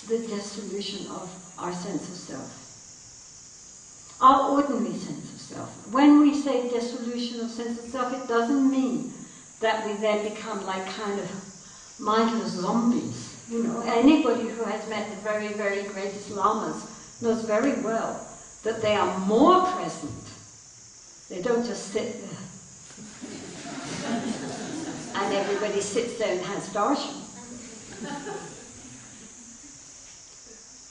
the dissolution of our sense of self. Our ordinary sense of self. When we say dissolution of sense of self, it doesn't mean that we then become like kind of mindless zombies. You know, anybody who has met the very, very greatest lamas knows very well that they are more present. They don't just sit there. And everybody sits there and has darshan.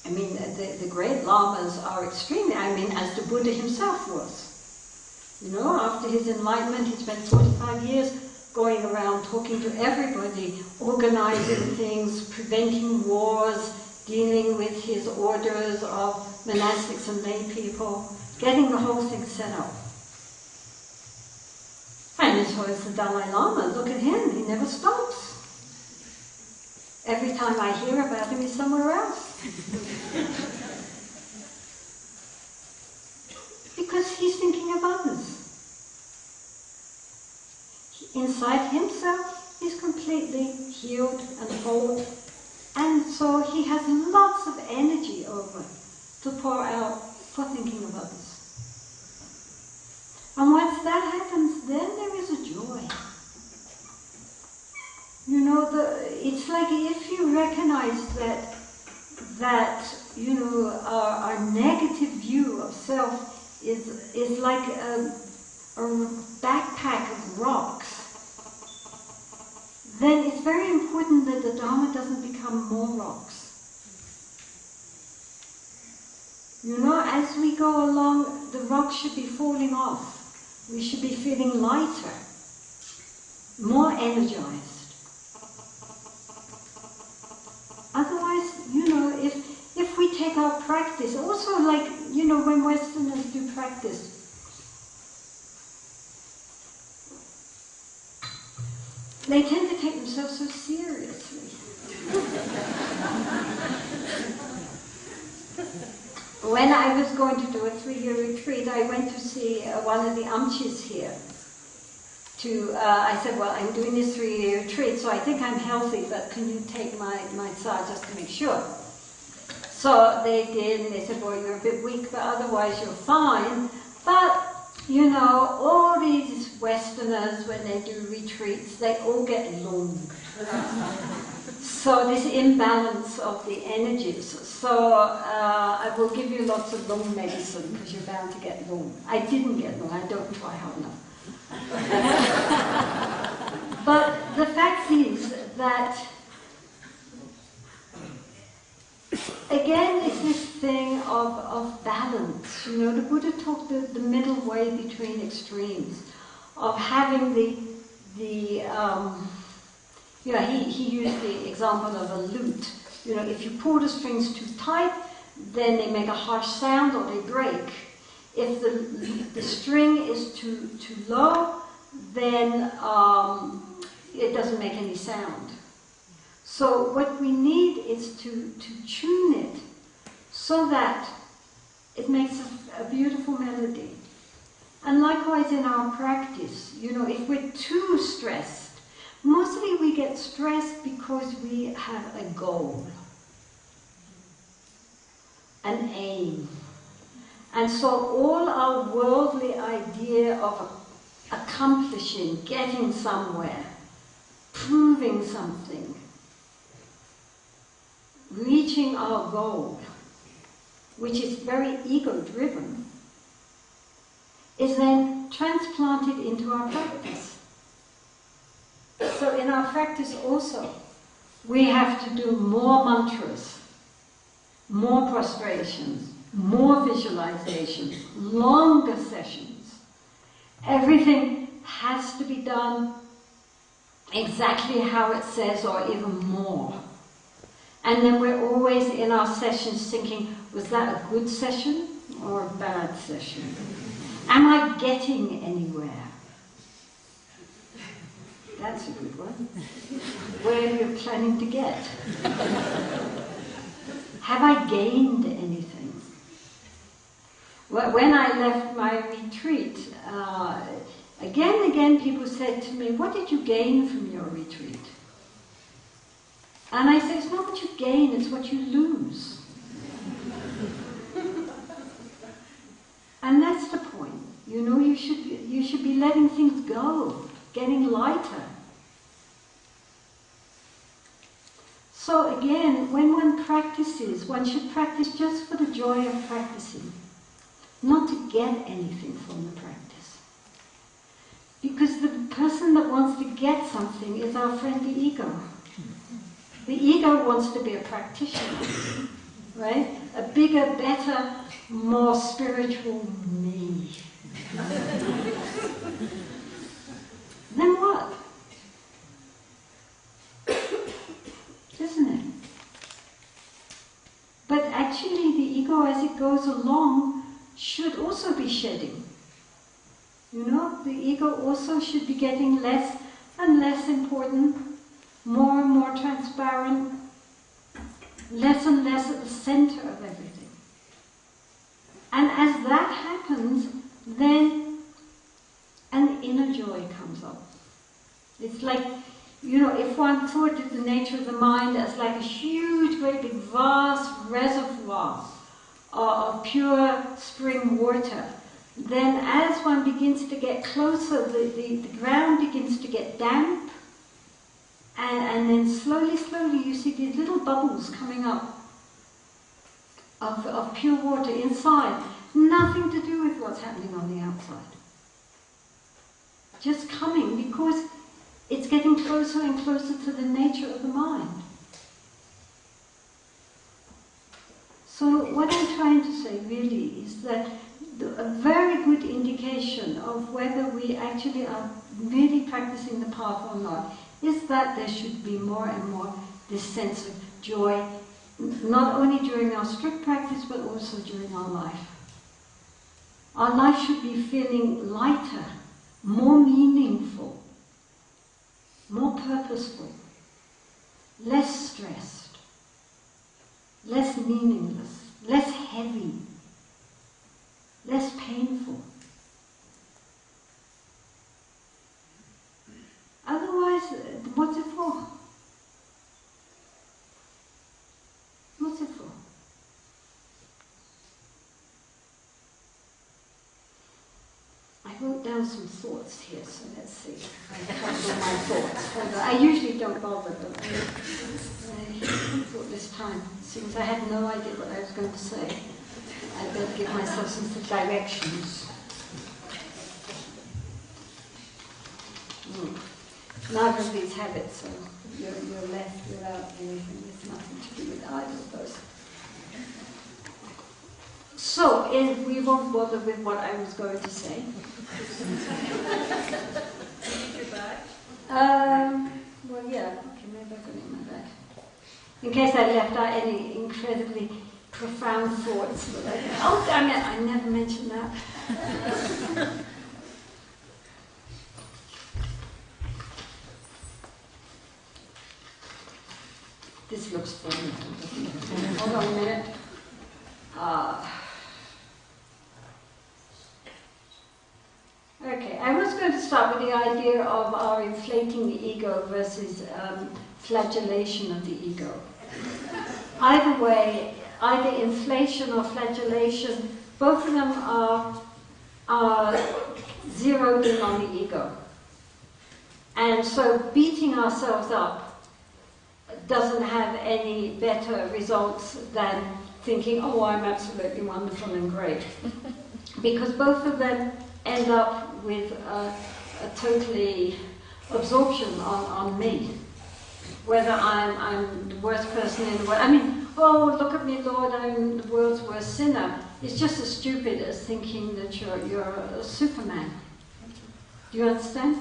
I mean, the great lamas are extremely, I mean, as the Buddha himself was. You know, after his enlightenment, he spent 45 years going around talking to everybody, organizing things, preventing wars, dealing with his orders of monastics and lay people, getting the whole thing set up. And so is the Dalai Lama. Look at him, he never stops. Every time I hear about him, he's somewhere else. Because he's thinking of others. Inside himself, he's completely healed and whole, and so he has lots of energy over to pour out for thinking of others. And once that happens, then there is a joy. You know, it's like if you recognize that you know, our negative view of self is like a backpack of rocks, then it's very important that the Dharma doesn't become more rocks. You know, as we go along, the rocks should be falling off. We should be feeling lighter, more energized. Otherwise, you know, if we take our practice, also like, you know, when Westerners do practice, they tend to take themselves so seriously. When I was going to do a 3-year retreat, I went to see one of the amchis here. I said, well, I'm doing this 3-year retreat, so I think I'm healthy, but can you take my tsar just to make sure? So they did, and they said, well, you're a bit weak, but otherwise you're fine. But you know, all these Westerners, when they do retreats, they all get long. So this imbalance of the energies. So I will give you lots of long medicine because you're bound to get long. I didn't get long, I don't try hard enough. But the fact is that, again, it's this thing of balance. You know, the Buddha talked the middle way between extremes, of having you know, he used the example of a lute. You know, if you pull the strings too tight, then they make a harsh sound or they break. If the string is too low, then it doesn't make any sound. So what we need is to tune it so that it makes a beautiful melody. And likewise in our practice, you know, if we're too stressed, mostly we get stressed because we have a goal, an aim. And so all our worldly idea of accomplishing, getting somewhere, proving something, reaching our goal, which is very ego-driven, is then transplanted into our practice. So in our practice also, we have to do more mantras, more prostrations, more visualizations, longer sessions. Everything has to be done exactly how it says or even more. And then we're always in our sessions thinking, was that a good session or a bad session? Am I getting anywhere? That's a good one. Where are you planning to get? Have I gained anything? When I left my retreat, again and again people said to me, what did you gain from your retreat? And I said, it's not what you gain, it's what you lose. And that's the point. You know, you should be letting things go, getting lighter. So again, when one practices, one should practice just for the joy of practicing, not to get anything from the practice. Because the person that wants to get something is our friend the ego. The ego wants to be a practitioner, right? A bigger, better, more spiritual me. Then what? Isn't it? But actually the ego, as it goes along, should also be shedding. You know, the ego also should be getting less and less important, more and more transparent, less and less at the center of everything. And as that happens, then an inner joy comes up. It's like, you know, if one thought of the nature of the mind as like a huge, great big, vast reservoir of pure spring water, then as one begins to get closer, the ground begins to get damp, and then slowly, slowly you see these little bubbles coming up of pure water inside. Nothing to do with what's happening on the outside. Just coming because it's getting closer and closer to the nature of the mind. So what I'm trying to say really is that a very good indication of whether we actually are really practicing the path or not is that there should be more and more this sense of joy, not only during our strict practice but also during our life. Our life should be feeling lighter, more meaningful, more purposeful, less stressed, less meaningless, less heavy, less painful. Otherwise, what's it for? What's it for? I wrote down some thoughts here, so let's see. I captured my thoughts. Hold on. I usually don't bother, but I thought this time, since I had no idea what I was going to say, I better give myself some directions. Neither of these have it, so you're left without anything. There's nothing to do with either of those. So, we won't bother with what I was going to say. Your bag? Well, yeah. Okay, maybe I've got it in my bag. In case I left out any incredibly profound thoughts. Oh, damn it! I never mentioned that. This looks funny. Hold on a minute. I was going to start with the idea of our inflating the ego versus flagellation of the ego. Either way, either inflation or flagellation, both of them are zeroed in on the ego. And so beating ourselves up doesn't have any better results than thinking, oh, I'm absolutely wonderful and great. Because both of them end up with a totally absorption on me. Whether I'm the worst person in the world. I mean, oh, look at me, Lord, I'm the world's worst sinner. It's just as stupid as thinking that you're a Superman. Do you understand?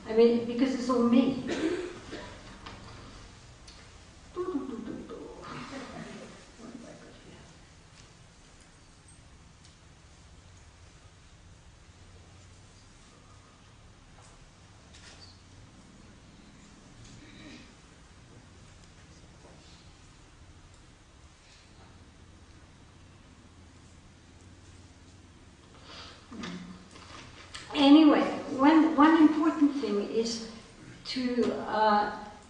I mean, because it's all me. Anyway, one important thing is to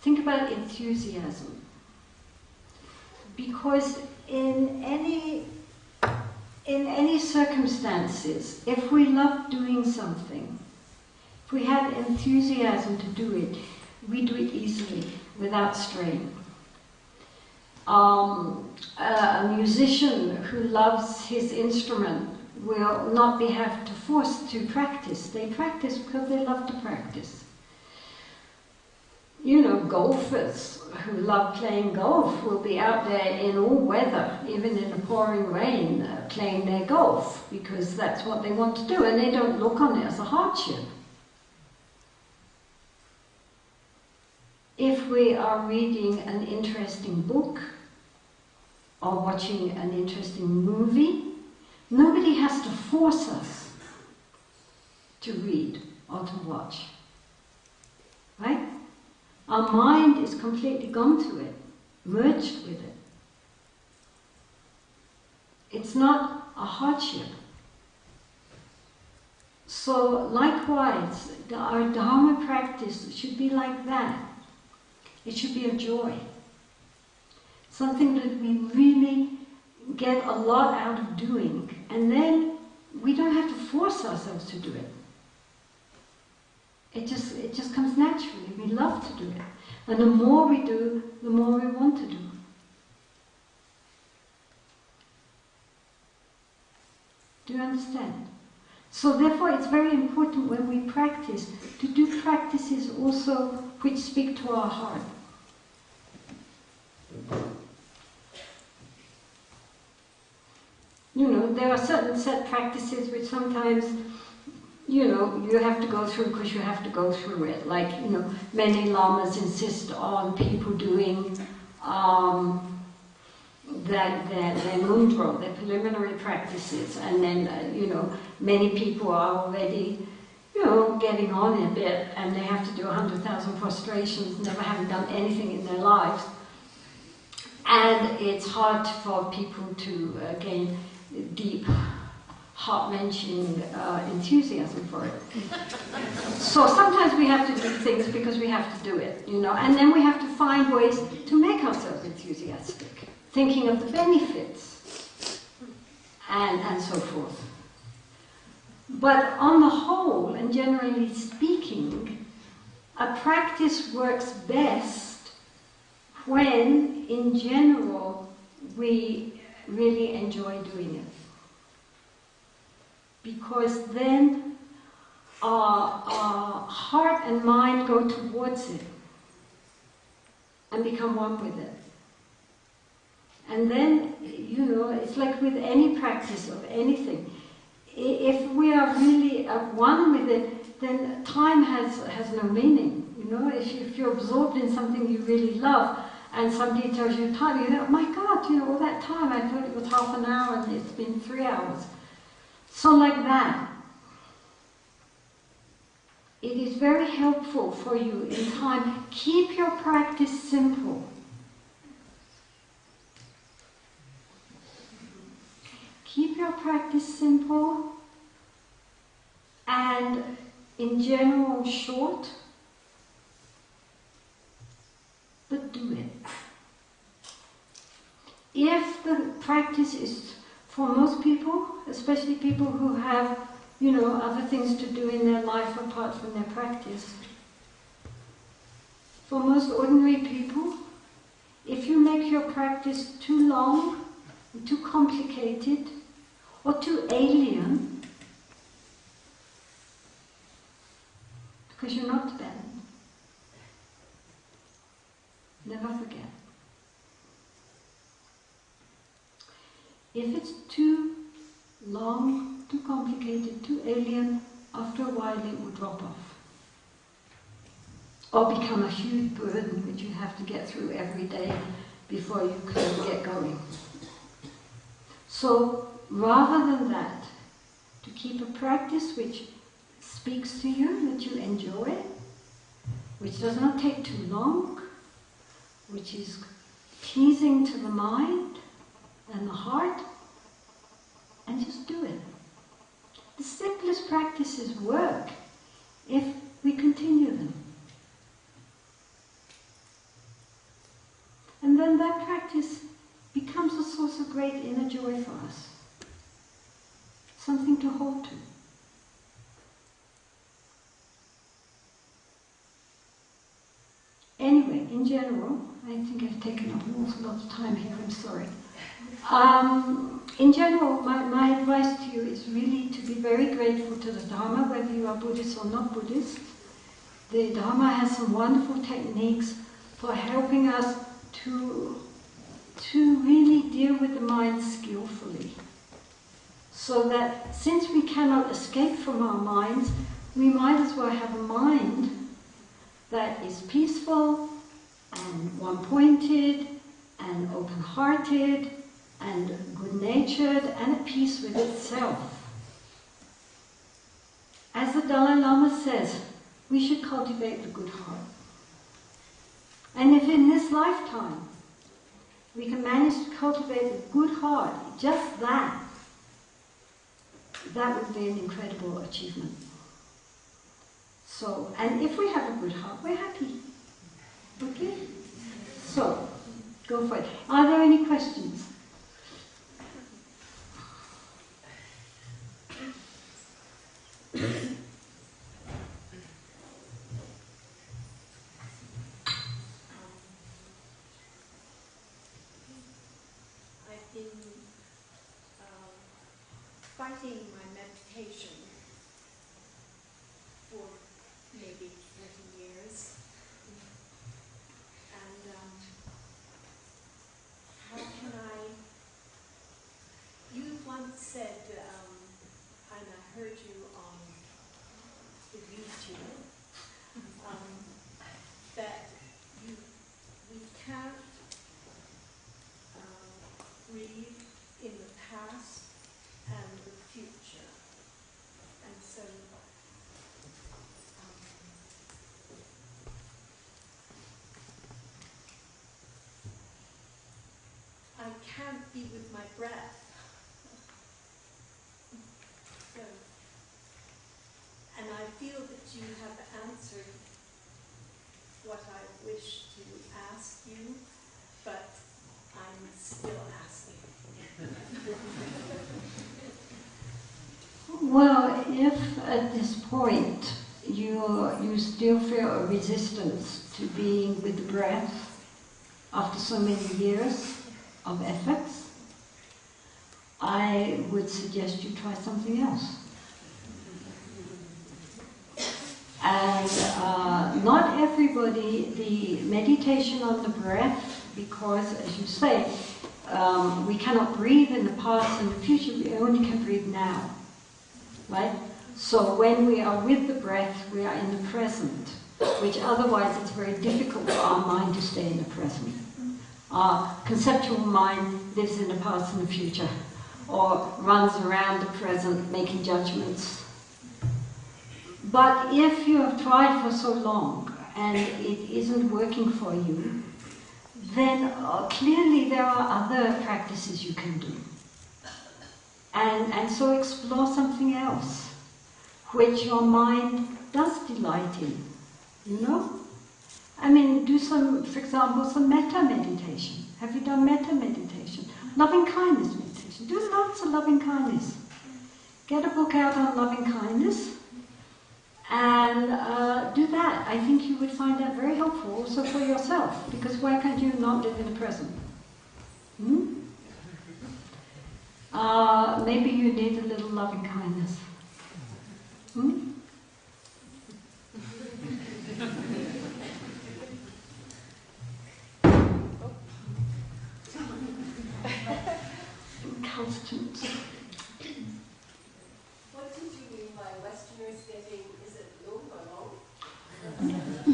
think about enthusiasm. Because in any circumstances, if we love doing something, if we have enthusiasm to do it, we do it easily, without strain. A musician who loves his instrument will not have to force to practice. They practice because they love to practice. You know, golfers who love playing golf will be out there in all weather, even in the pouring rain, playing their golf, because that's what they want to do, and they don't look on it as a hardship. If we are reading an interesting book or watching an interesting movie, nobody has to force us to read or to watch, right? Our mind is completely gone to it, merged with it. It's not a hardship. So likewise, our Dharma practice should be like that. It should be a joy. Something that we really get a lot out of doing, and then we don't have to force ourselves to do it. It just comes naturally. We love to do it. And the more we do, the more we want to do. Do you understand? So therefore it's very important when we practice to do practices also which speak to our heart. You know, there are certain set practices which sometimes, you know, you have to go through because you have to go through it. Like, you know, many lamas insist on people doing their mundro, their preliminary practices, and then, you know, many people are already, you know, getting on a bit, and they have to do 100,000 prostrations, never having done anything in their lives. And it's hard for people to gain deep, heart-wrenching enthusiasm for it. So sometimes we have to do things because we have to do it, you know, and then we have to find ways to make ourselves enthusiastic, thinking of the benefits, and so forth. But on the whole, and generally speaking, a practice works best when, in general, we really enjoy doing it. Because then our heart and mind go towards it and become one with it. And then, you know, it's like with any practice of anything. If we are really at one with it, then time has no meaning. You know, if you're absorbed in something you really love, and somebody tells you time, you go, oh my God, you know, all that time, I thought it was half an hour and it's been 3 hours. So like that. It is very helpful for you in time. Keep your practice simple. Keep your practice simple, and in general short, but do it. If the practice is, for most people, especially people who have, other things to do in their life apart from their practice, for most ordinary people, if you make your practice too long, too complicated, or too alien, because you're not Tibetan, never forget. If it's too long, too complicated, too alien, after a while it will drop off. Or become a huge burden which you have to get through every day before you can get going. So, rather than that, to keep a practice which speaks to you, that you enjoy, which does not take too long, which is pleasing to the mind and the heart, and just do it. The simplest practices work if we continue them. And then that practice becomes a source of great inner joy for us. Something to hold to. Anyway, in general, I think I've taken up an awful lot of time here, I'm sorry. In general, my advice to you is really to be very grateful to the Dharma, whether you are Buddhist or not Buddhist. The Dharma has some wonderful techniques for helping us to really deal with the mind skillfully. So that since we cannot escape from our minds, we might as well have a mind that is peaceful and one-pointed and open-hearted and good-natured and at peace with itself. As the Dalai Lama says, we should cultivate the good heart. And if in this lifetime we can manage to cultivate a good heart, just that would be an incredible achievement. So, and if we have a good heart, we're happy. Okay? So, go for it. Are there any questions? I've been fighting my meditation for maybe 30 years. And how can you once said, and I heard you on the YouTube, that we can't read in the past and the future. And so I can't be with my breath. So, and I feel that you have answered what I wish to ask you, but I'm still asking. Well, if at this point you still feel a resistance to being with the breath after so many years of efforts, I would suggest you try something else. And not everybody, the meditation on the breath, because as you say, we cannot breathe in the past and the future, we only can breathe now. Right? So when we are with the breath, we are in the present, which otherwise it's very difficult for our mind to stay in the present. Our conceptual mind lives in the past and the future, or runs around the present making judgments. But if you have tried for so long and it isn't working for you, then clearly there are other practices you can do. And so explore something else, which your mind does delight in, you know? I mean, do some, for example, some metta meditation. Have you done metta meditation? Loving kindness meditation. Do lots of loving kindness. Get a book out on loving kindness and do that. I think you would find that very helpful also for yourself, because why can't you not live in the present? Maybe you need a little loving kindness. Constant. What did you mean by Westerners getting, is it long or long?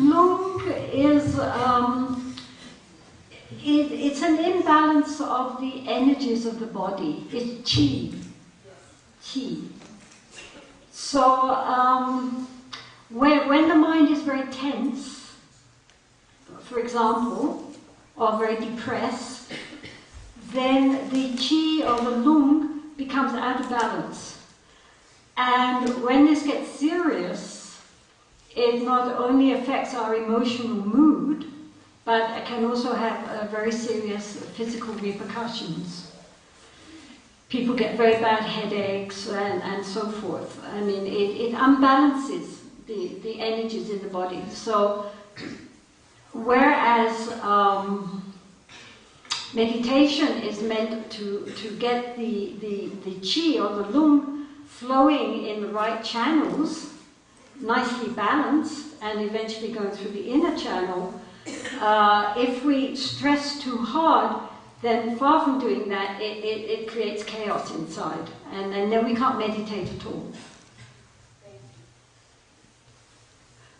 Long is, it's an imbalance of the energies of the body. It's chi. Chi. So, when the mind is very tense, for example, or very depressed, then the chi or the lung becomes out of balance. And when this gets serious, it not only affects our emotional mood, but it can also have very serious physical repercussions. People get very bad headaches and so forth. I mean, it unbalances the energies in the body. So, whereas meditation is meant to get the chi or the lung flowing in the right channels, nicely balanced, and eventually going through the inner channel. If we stress too hard, then far from doing that, it creates chaos inside, and then we can't meditate at all.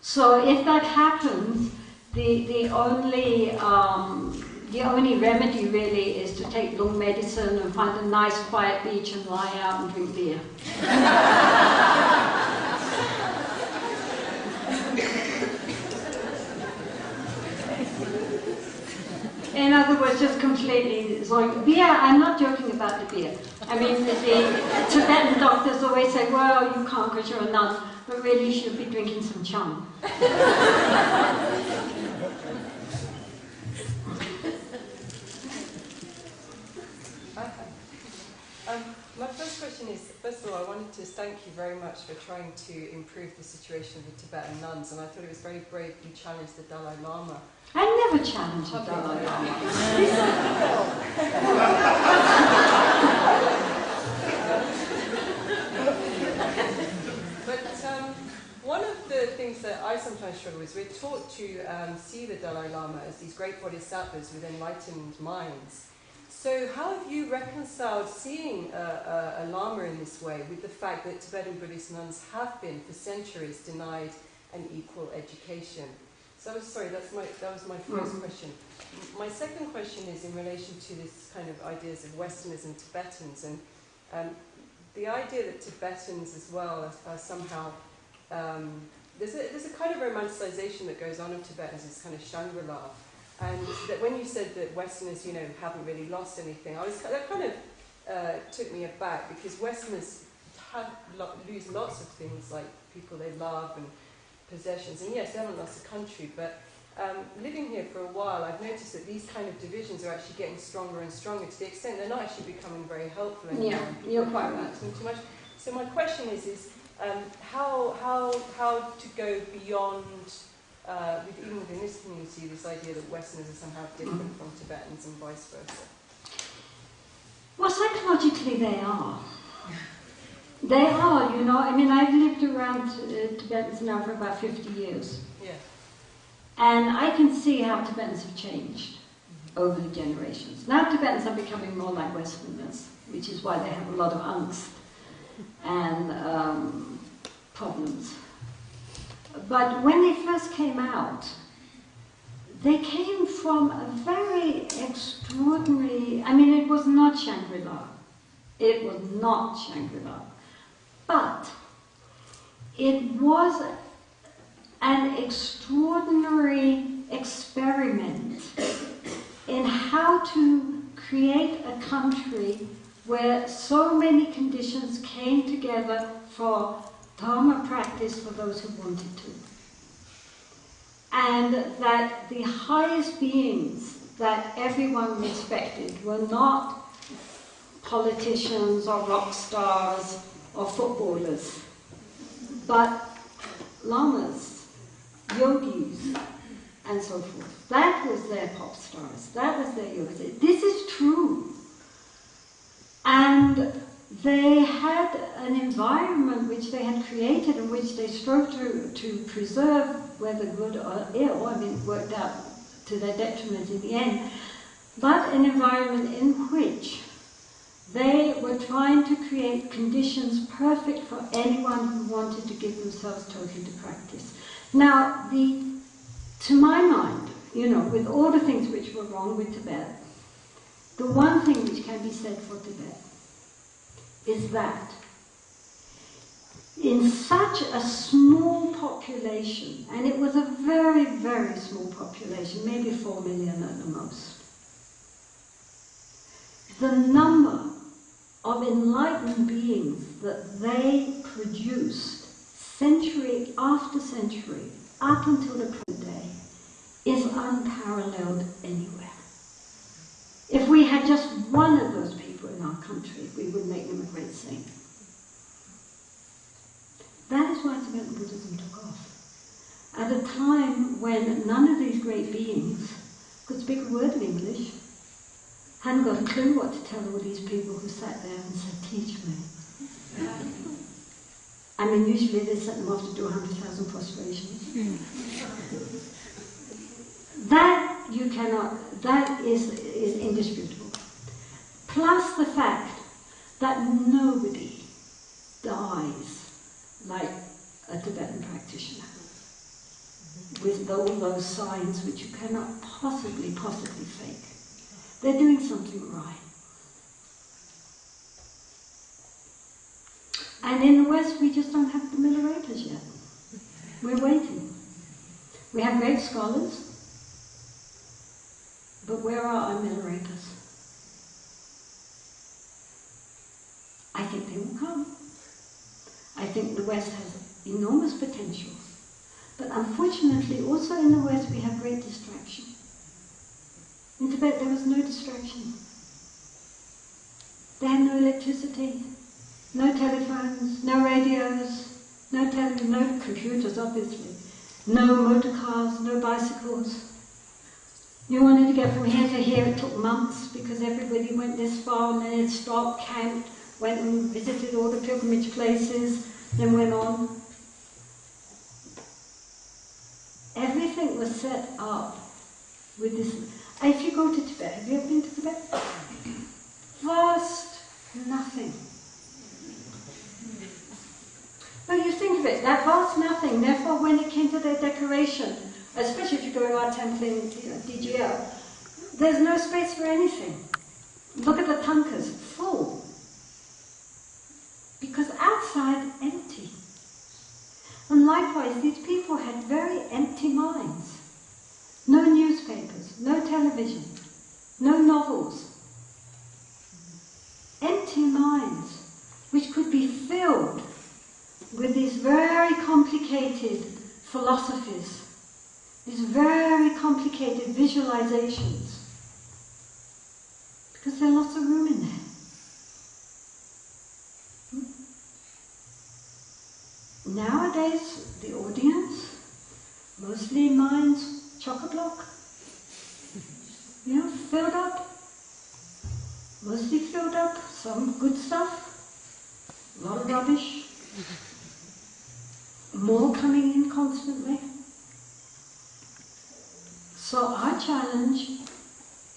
So if that happens, the only remedy really is to take lung medicine and find a nice quiet beach and lie out and drink beer. In other words, just completely beer. I'm not joking about the beer. I mean, the Tibetan doctors always say, well, you can't because you're a nun, but really you should be drinking some chum. My first question is, first of all, I wanted to thank you very much for trying to improve the situation of the Tibetan nuns, and I thought it was very brave you challenged the Dalai Lama. I never challenged the Dalai Lama. But one of the things that I sometimes struggle with is we're taught to see the Dalai Lama as these great bodhisattvas with enlightened minds. So how have you reconciled seeing a Lama in this way with the fact that Tibetan Buddhist nuns have been for centuries denied an equal education? So that was my first question. My second question is in relation to this kind of ideas of Westerners and Tibetans, and the idea that Tibetans as well are somehow there's a kind of romanticization that goes on of Tibetans, this kind of Shangri-La. And that when you said that Westerners, haven't really lost anything, that kind of took me aback, because Westerners lose lots of things like people they love and possessions. And yes, they haven't lost the country, but living here for a while, I've noticed that these kind of divisions are actually getting stronger and stronger to the extent they're not actually becoming very helpful anymore. Yeah, you're quite right. Too much. So my question is how to go beyond. Even within this community, this idea that Westerners are somehow different from Tibetans and vice versa? Well, psychologically they are. They are, I mean, I've lived around Tibetans now for about 50 years. Yeah. And I can see how Tibetans have changed over the generations. Now Tibetans are becoming more like Westerners, which is why they have a lot of angst and problems. But when they first came out, they came from a very extraordinary, I mean, it was not Shangri-La. It was not Shangri-La. But it was an extraordinary experiment in how to create a country where so many conditions came together for Dharma practice for those who wanted to. And that the highest beings that everyone respected were not politicians or rock stars or footballers, but lamas, yogis, and so forth. That was their pop stars. That was their yogis. This is true. And they had an environment which they had created and which they strove to preserve, whether good or ill. I mean, it worked out to their detriment in the end. But an environment in which they were trying to create conditions perfect for anyone who wanted to give themselves totally to practice. Now, to my mind, with all the things which were wrong with Tibet, the one thing which can be said for Tibet is that in such a small population, and it was a very, very small population, maybe 4 million at the most, the number of enlightened beings that they produced century after century up until the present day is unparalleled anywhere. If we had just one of those people in our country, we would make them a great saint. That is why Tibetan Buddhism took off. At a time when none of these great beings could speak a word of English, hadn't got a clue what to tell all these people who sat there and said, teach me. I mean, usually they set them off to do 100,000 prostrations. That you cannot, that is indisputable. Plus the fact that nobody dies like a Tibetan practitioner with all those signs which you cannot possibly fake. They're doing something right. And in the West, we just don't have the Milaretas yet. We're waiting. We have great scholars, but where are our Milaretas? I think they will come. I think the West has enormous potential. But unfortunately, also in the West, we have great distraction. In Tibet, there was no distraction. They had no electricity, no telephones, no radios, no computers, obviously, no motor cars, no bicycles. You wanted to get from here to here, it took months because everybody went this far and then it stopped, camped, went and visited all the pilgrimage places, then went on. Everything was set up with this. If you go to Tibet, have you ever been to Tibet? Vast nothing. Well, you think of it, that vast nothing, therefore when it came to their decoration, especially if you go to our temple in DGL, there's no space for anything. Look at the tankas, full. Because outside, empty. And likewise, these people had very empty minds. No newspapers, no television, no novels. Empty minds, which could be filled with these very complicated philosophies, these very complicated visualizations, because there's lots of room in there. Nowadays, the audience, mostly minds chock-a-block, filled up, mostly filled up, some good stuff, a lot of rubbish, more coming in constantly. So our challenge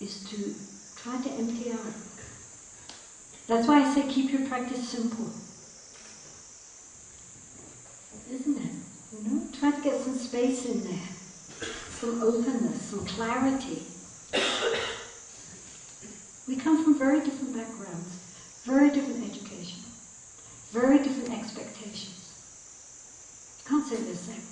is to try to empty out. That's why I say keep your practice simple. Isn't it? Try to get some space in there, some openness, some clarity. We come from very different backgrounds, very different education, very different expectations. Can't say the same.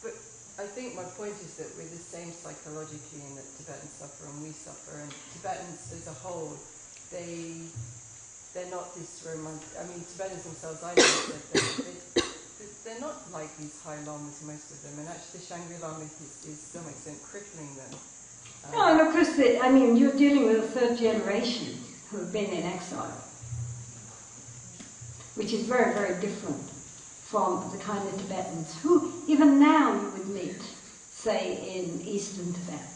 But I think my point is that we're the same psychologically, and that Tibetans suffer and we suffer, and Tibetans as a whole, they're not this romantic. I mean, Tibetans themselves, I know that they're not like these high lamas, most of them, and actually the Shangri-La myth is to some extent crippling them. No, and of course, I mean, you're dealing with a third generation who have been in exile, which is very, very different from the kind of Tibetans who, even now, you would meet, say, in eastern Tibet,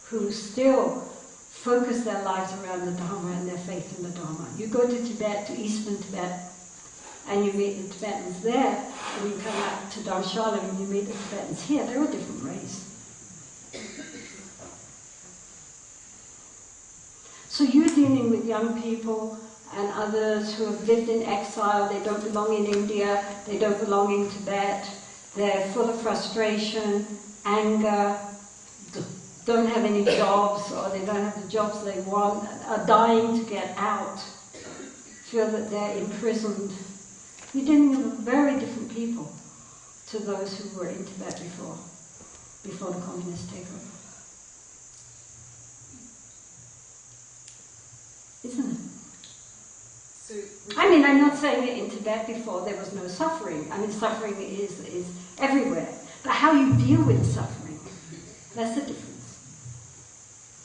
who still focus their lives around the Dharma and their faith in the Dharma. You go to Tibet, to eastern Tibet, and you meet the Tibetans there, and you come back to Dharamshala and you meet the Tibetans here. They're a different race. So you're dealing with young people and others who have lived in exile. They don't belong in India, they don't belong in Tibet, they're full of frustration, anger, don't have any jobs, or they don't have the jobs they want, are dying to get out, feel that they're imprisoned. You're dealing with very different people to those who were in Tibet before the communist takeover. Isn't it? So, I mean, I'm not saying that in Tibet before there was no suffering. I mean, suffering is everywhere. But how you deal with suffering, that's the difference.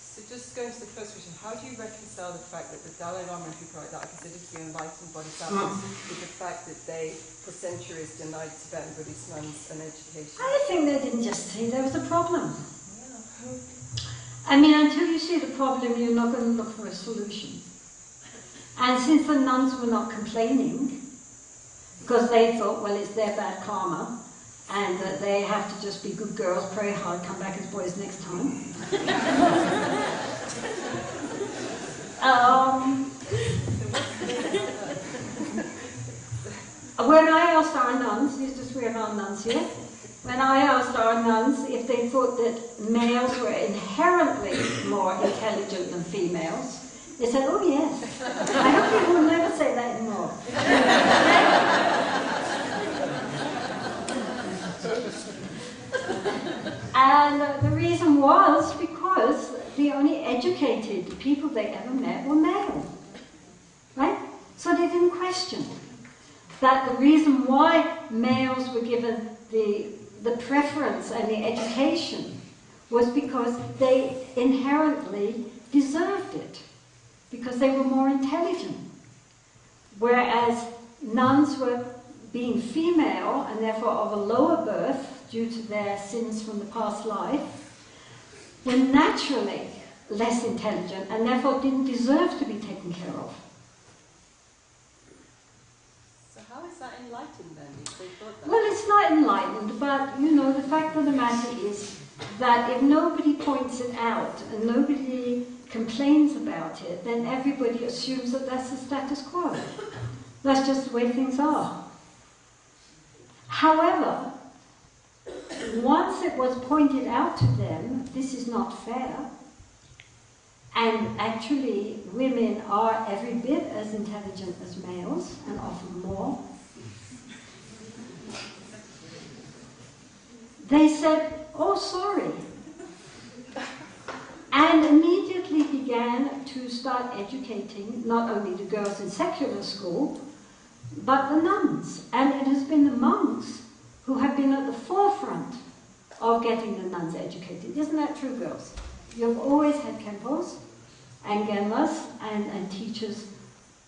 So just going to the first question, how do you reconcile the fact that the Dalai Lama and people like that are considered to be enlightened bodhisattvas with the fact that they, for centuries, denied Tibetan Buddhist nuns an education? I think they didn't just see there was a problem. I mean, until you see the problem, you're not going to look for a solution. And since the nuns were not complaining, because they thought, well, it's their bad karma, and that they have to just be good girls, pray hard, come back as boys next time. When I asked our nuns, there's just three of our nuns here, when I asked our nuns if they thought that males were inherently more intelligent than females, they said, oh yes. I hope you will never say that anymore. And the reason was because the only educated people they ever met were male. Right? So they didn't question that the reason why males were given the preference and the education was because they inherently deserved it, because they were more intelligent. Whereas nuns were being female and therefore of a lower birth due to their sins from the past life, were naturally less intelligent and therefore didn't deserve to be taken care of. So how is that enlightened then, if they thought that? Well, it's not enlightened, but, you know, the fact of the matter is that if nobody points it out and nobody complains about it, then everybody assumes that that's the status quo. That's just the way things are. However, once it was pointed out to them, this is not fair, and actually women are every bit as intelligent as males, and often more, they said, oh, sorry, and immediately began to start educating not only the girls in secular school, but the nuns. And it has been the monks who have been at the forefront of getting the nuns educated. Isn't that true, girls? You've always had khenpos and genlas and teachers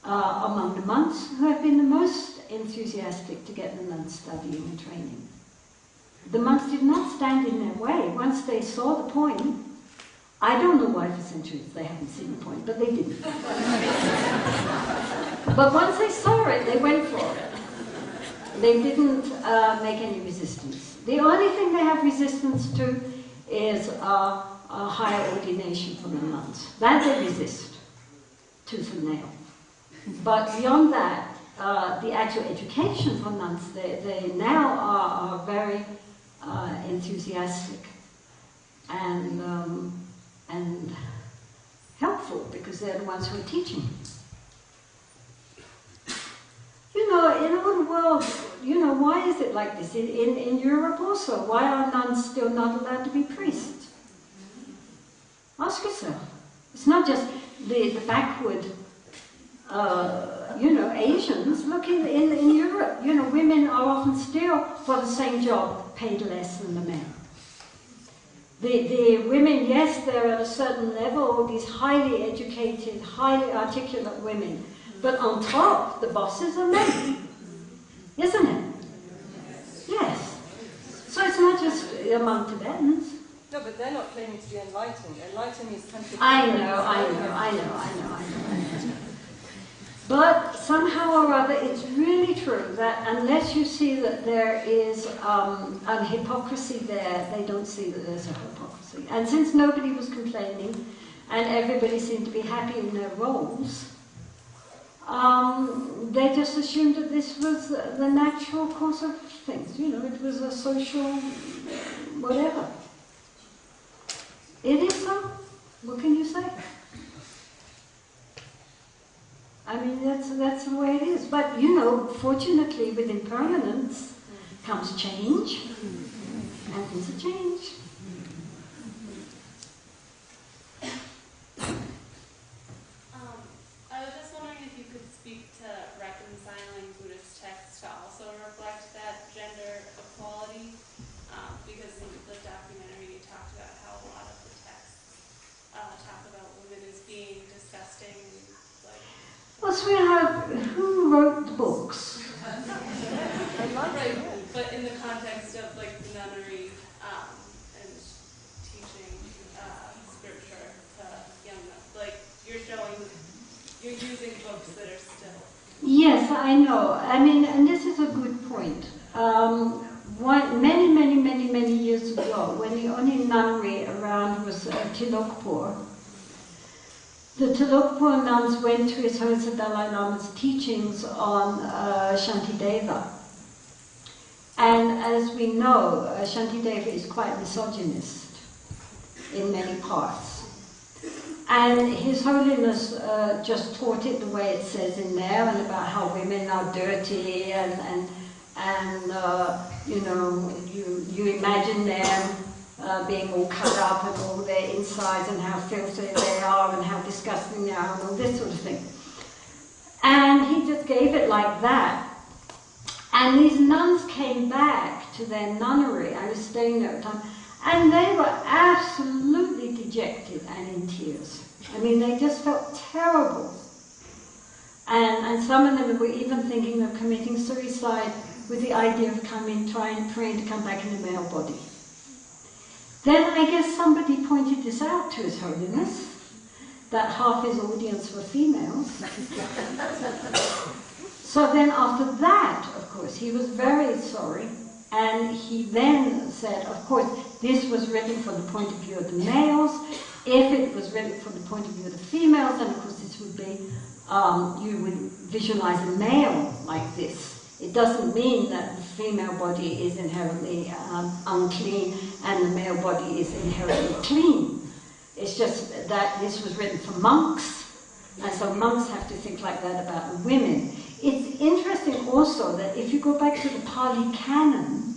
among the monks who have been the most enthusiastic to get the nuns studying and training. The monks did not stand in their way. Once they saw the point, I don't know why for centuries they haven't seen the point, but they didn't. But once they saw it, they went for it. They didn't make any resistance. The only thing they have resistance to is a higher ordination from the nuns. That they resist, tooth and nail. But beyond that, the actual education for nuns, they now are very enthusiastic and helpful, because they're the ones who are teaching. You know, in our world, you know, know, why is it like this? In Europe also, why are nuns still not allowed to be priests? Ask yourself. It's not just the backward, Asians. Look in Europe, women are often still, for the same job, paid less than the men. The women, yes, they're at a certain level, these highly educated, highly articulate women, but on top, the bosses are men. Isn't it? Yes. So it's not just among Tibetans. No, but they're not claiming to be enlightened. Enlightened is country. I know. But somehow or other, it's really true that unless you see that there is a hypocrisy there, they don't see that there's a hypocrisy. And since nobody was complaining, and everybody seemed to be happy in their roles, they just assumed that this was the natural course of things. It was a social whatever. It is so. What can you say? I mean, that's the way it is. But, fortunately, with impermanence comes change, and things are changed. I was just wondering if you could speak to reconciling Buddhist texts to also reflect that gender equality, because in the documentary you talked about how a lot of the texts talk about women as being disgusting and like. Well, sweetheart, who wrote the books? Right, but in the context of like the nunnery and teaching scripture to young nuns, like you're using books that are still. Yes, I know. I mean, and this is a good point. Many years ago, when the only nunnery around was Tilokpur, the Tilokpur nuns went to His Holiness the Dalai Lama's teachings on Shantideva. And as we know, Shantideva is quite misogynist in many parts. And His Holiness just taught it the way it says in there, and about how women are dirty, and you imagine them being all cut up and all their insides and how filthy they are and how disgusting they are and all this sort of thing. And he just gave it like that. And these nuns came back to their nunnery. I was staying there at the time. And they were absolutely dejected and in tears. I mean, they just felt terrible. And some of them were even thinking of committing suicide with the idea of praying to come back in a male body. Then I guess somebody pointed this out to His Holiness, that half his audience were females. So then after that, of course, he was very sorry. And he then said, of course, this was written from the point of view of the males. If it was written from the point of view of the females, then of course this would be, you would visualize a male like this. It doesn't mean that the female body is inherently unclean and the male body is inherently clean. It's just that this was written for monks, and so monks have to think like that about the women. It's interesting also that if you go back to the Pali Canon,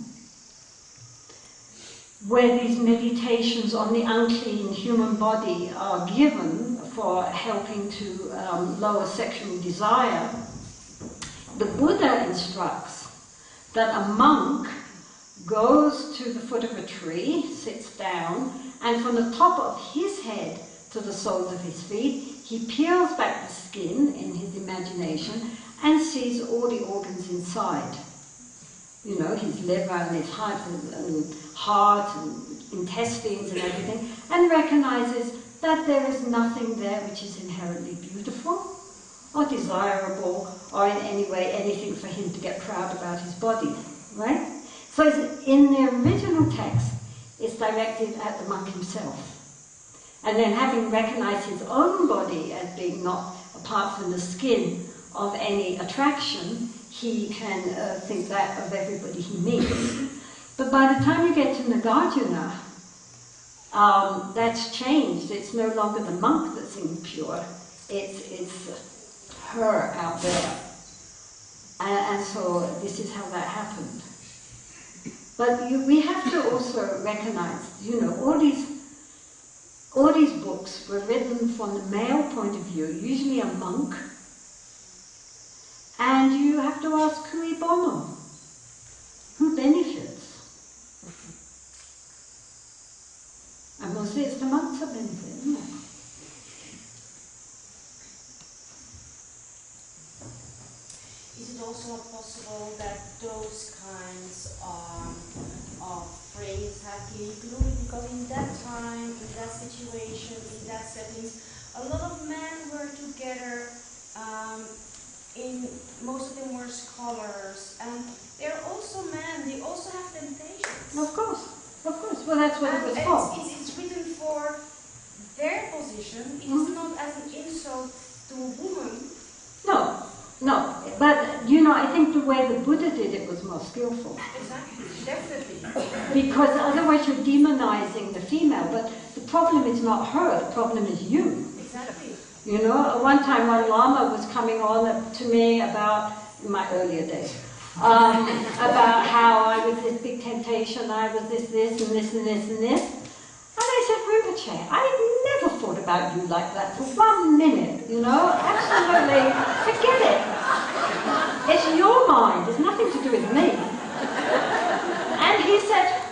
where these meditations on the unclean human body are given for helping to lower sexual desire, the Buddha instructs that a monk goes to the foot of a tree, sits down, and from the top of his head to the soles of his feet, he peels back the skin in his imagination and sees all the organs inside. His liver and his heart and intestines and everything, and recognizes that there is nothing there which is inherently beautiful or desirable or in any way anything for him to get proud about his body, right? So in the original text, it's directed at the monk himself. And then having recognized his own body as being not, apart from the skin, of any attraction, he can think that of everybody he meets. But by the time you get to Nagarjuna, that's changed. It's no longer the monk that's impure. It's her out there. And so this is how that happened. But we have to also recognize, all these books were written from the male point of view, usually a monk. And you have to ask, cui bono? Who benefits? And mostly it's the monks that benefit, isn't it? Is it also possible that those kinds of phrases have been included because in that time, in that situation, in that settings, a lot of men were together, most of them were scholars, and they're also men, they also have temptations. Of course. Well, that's what it was for. It's written for their position, it is not as an insult to a woman. No, but I think the way the Buddha did it was more skillful. Exactly, definitely. Because otherwise you're demonizing the female, but the problem is not her, the problem is you. Exactly. One time one Lama was coming on to me about, in my earlier days, about how I was this big temptation, I was this, and this, and this, and this. And I said, Rinpoche, I never thought about you like that for 1 minute, absolutely, forget it. It's your mind, it's nothing to do with me. And he said,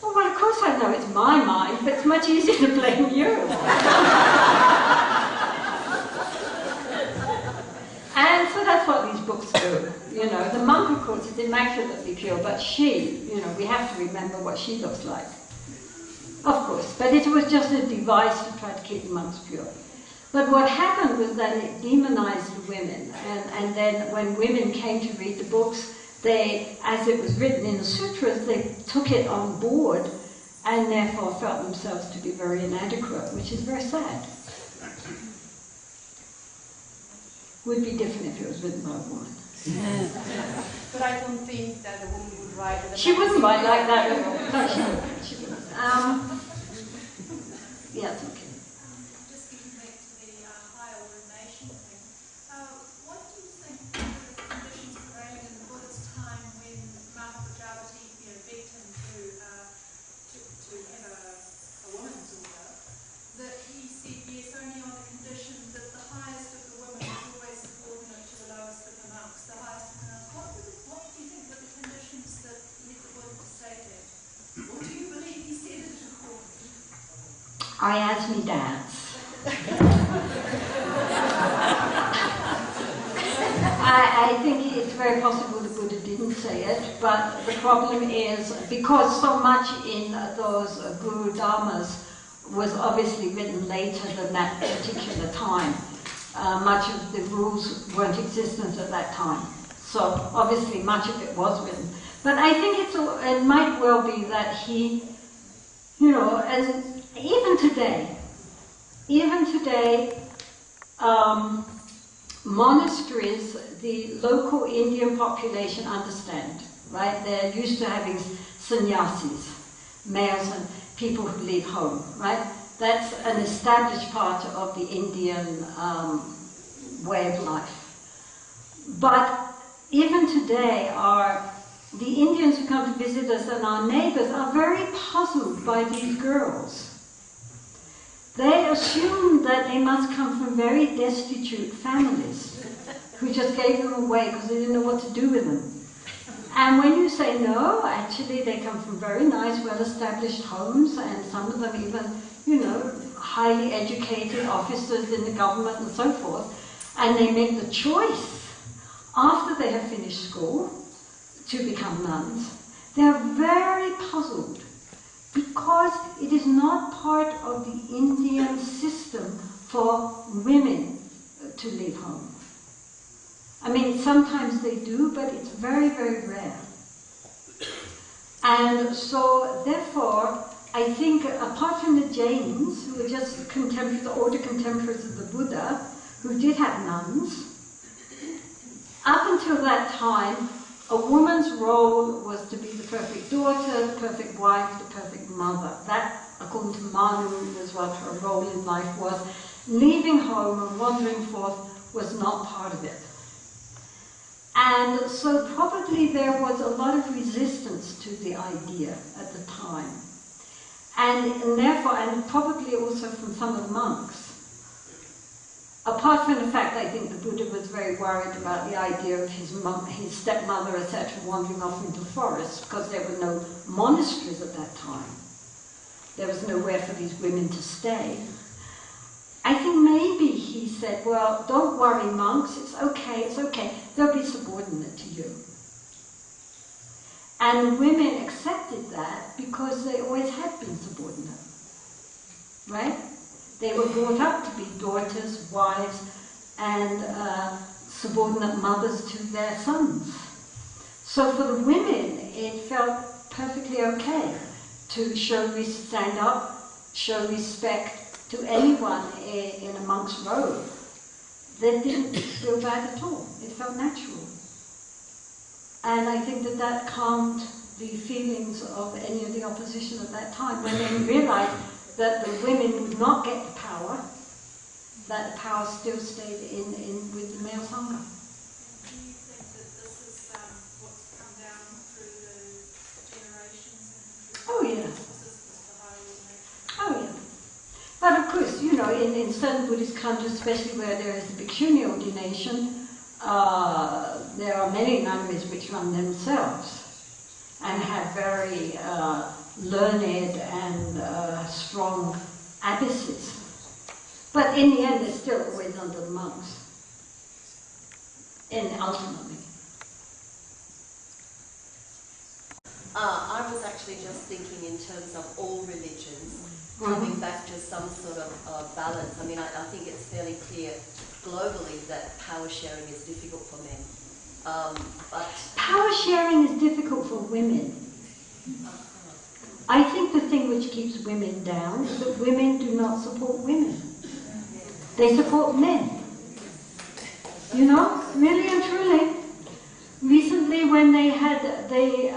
well, of course I know it's my mind, but it's much easier to blame you. And so that's what these books do. The monk, of course, is immaculately pure, but she, we have to remember what she looks like. Of course, but it was just a device to try to keep the monks pure. But what happened was that it demonized the women, and then when women came to read the books, they, as it was written in the sutras, they took it on board and therefore felt themselves to be very inadequate, which is very sad. Would be different if it was written by a woman. But I don't think that a woman would write. She wouldn't write like that at all. No, she wouldn't. Yeah, it's okay. Just getting back to the higher ordination thing, what do you think were the conditions prevailing in the Buddha's time when Maha Prajapati begged him to have a woman's order, that he said yes only on the condition that the highest of the women was always subordinate to the lowest of the monks, the highest of the monks. What do you think were the conditions that led the Buddha to say that? Or do you believe he said it to court? I asked me dads. I think it's very possible the Buddha didn't say it, but the problem is, because so much in those Guru Dharmas was obviously written later than that particular time, much of the rules weren't existent at that time. So obviously much of it was written. But I think it might well be that he, as even today, monasteries, the local Indian population understand, right? They're used to having sannyasis, males and people who leave home, right? That's an established part of the Indian way of life. But even today, the Indians who come to visit us and our neighbors are very puzzled by these girls. They assume that they must come from very destitute families who just gave them away because they didn't know what to do with them. And when you say no, actually they come from very nice, well-established homes, and some of them even, highly educated officers in the government and so forth, and they make the choice after they have finished school to become nuns. They are very puzzled because it is not part of the Indian system for women to leave home. I mean, sometimes they do, but it's very, very rare. And so, therefore, I think, apart from the Jains, who were just the older contemporaries of the Buddha, who did have nuns, up until that time, a woman's role was to be the perfect daughter, the perfect wife, the perfect mother. That, according to Manu, was what her role in life was. Leaving home and wandering forth was not part of it. And so probably there was a lot of resistance to the idea at the time. And therefore, and probably also from some of the monks. Apart from the fact, I think the Buddha was very worried about the idea of his stepmother, etc., wandering off into the forest, because there were no monasteries at that time. There was nowhere for these women to stay. I think maybe he said, well, don't worry, monks, it's okay, they'll be subordinate to you. And women accepted that because they always had been subordinate, right? They were brought up to be daughters, wives, and subordinate mothers to their sons. So for the women, it felt perfectly okay to stand up, show respect to anyone in a monk's robe. That didn't feel bad at all. It felt natural. And I think that calmed the feelings of any of the opposition at that time when they realized that the women would not get the power, that the power still stayed with the male Sangha. Do you think that this is what's come down through the generations and through Oh, the yeah. persistence of the higher ordination? Oh, yeah. But of course, in certain Buddhist countries, especially where there is a bhikshuni ordination, there are many nunneries which run themselves and have very learned and strong abbesses. But in the end, they're still always under the monks. And ultimately. I was actually just thinking in terms of all religions, coming back to some sort of balance. I mean, I think it's fairly clear globally that power sharing is difficult for men. But power sharing is difficult for women. I think the thing which keeps women down is that women do not support women. They support men. Really and truly. Recently, when they had the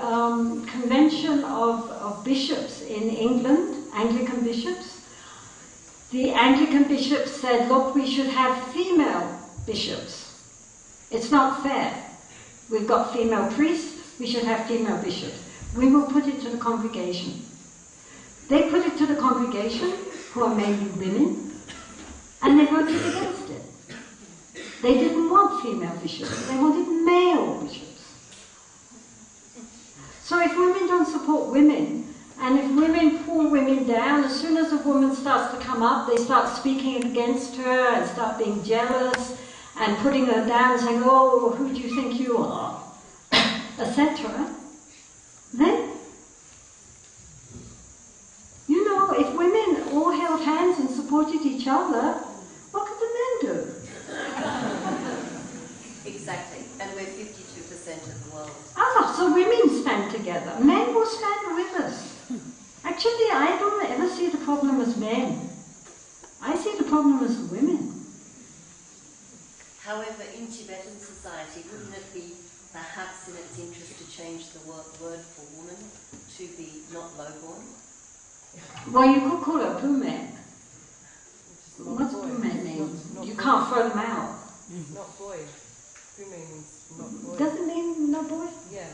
convention of bishops in England, Anglican bishops, the Anglican bishops said, look, we should have female bishops. It's not fair. We've got female priests, we should have female bishops. We will put it to the congregation. They put it to the congregation, who are mainly women, and they voted against it. They didn't want female bishops, they wanted male bishops. So if women don't support women, and if women pull women down, as soon as a woman starts to come up, they start speaking against her and start being jealous and putting her down and saying, oh, who do you think you are? Etc. Then, if women all held hands and supported each other, what could the men do? exactly, and we're 52% of the world. So women stand together. Men will stand with us. Actually, I don't ever see the problem as men. I see the problem as the women. However, in Tibetan society, wouldn't it be perhaps in its interest to change the word for woman to be not low-born? Well, you could call it Pume. What's Pume mean? You can't throw them out. Not boy. Pume means not boy. Does it mean no boy? Yeah.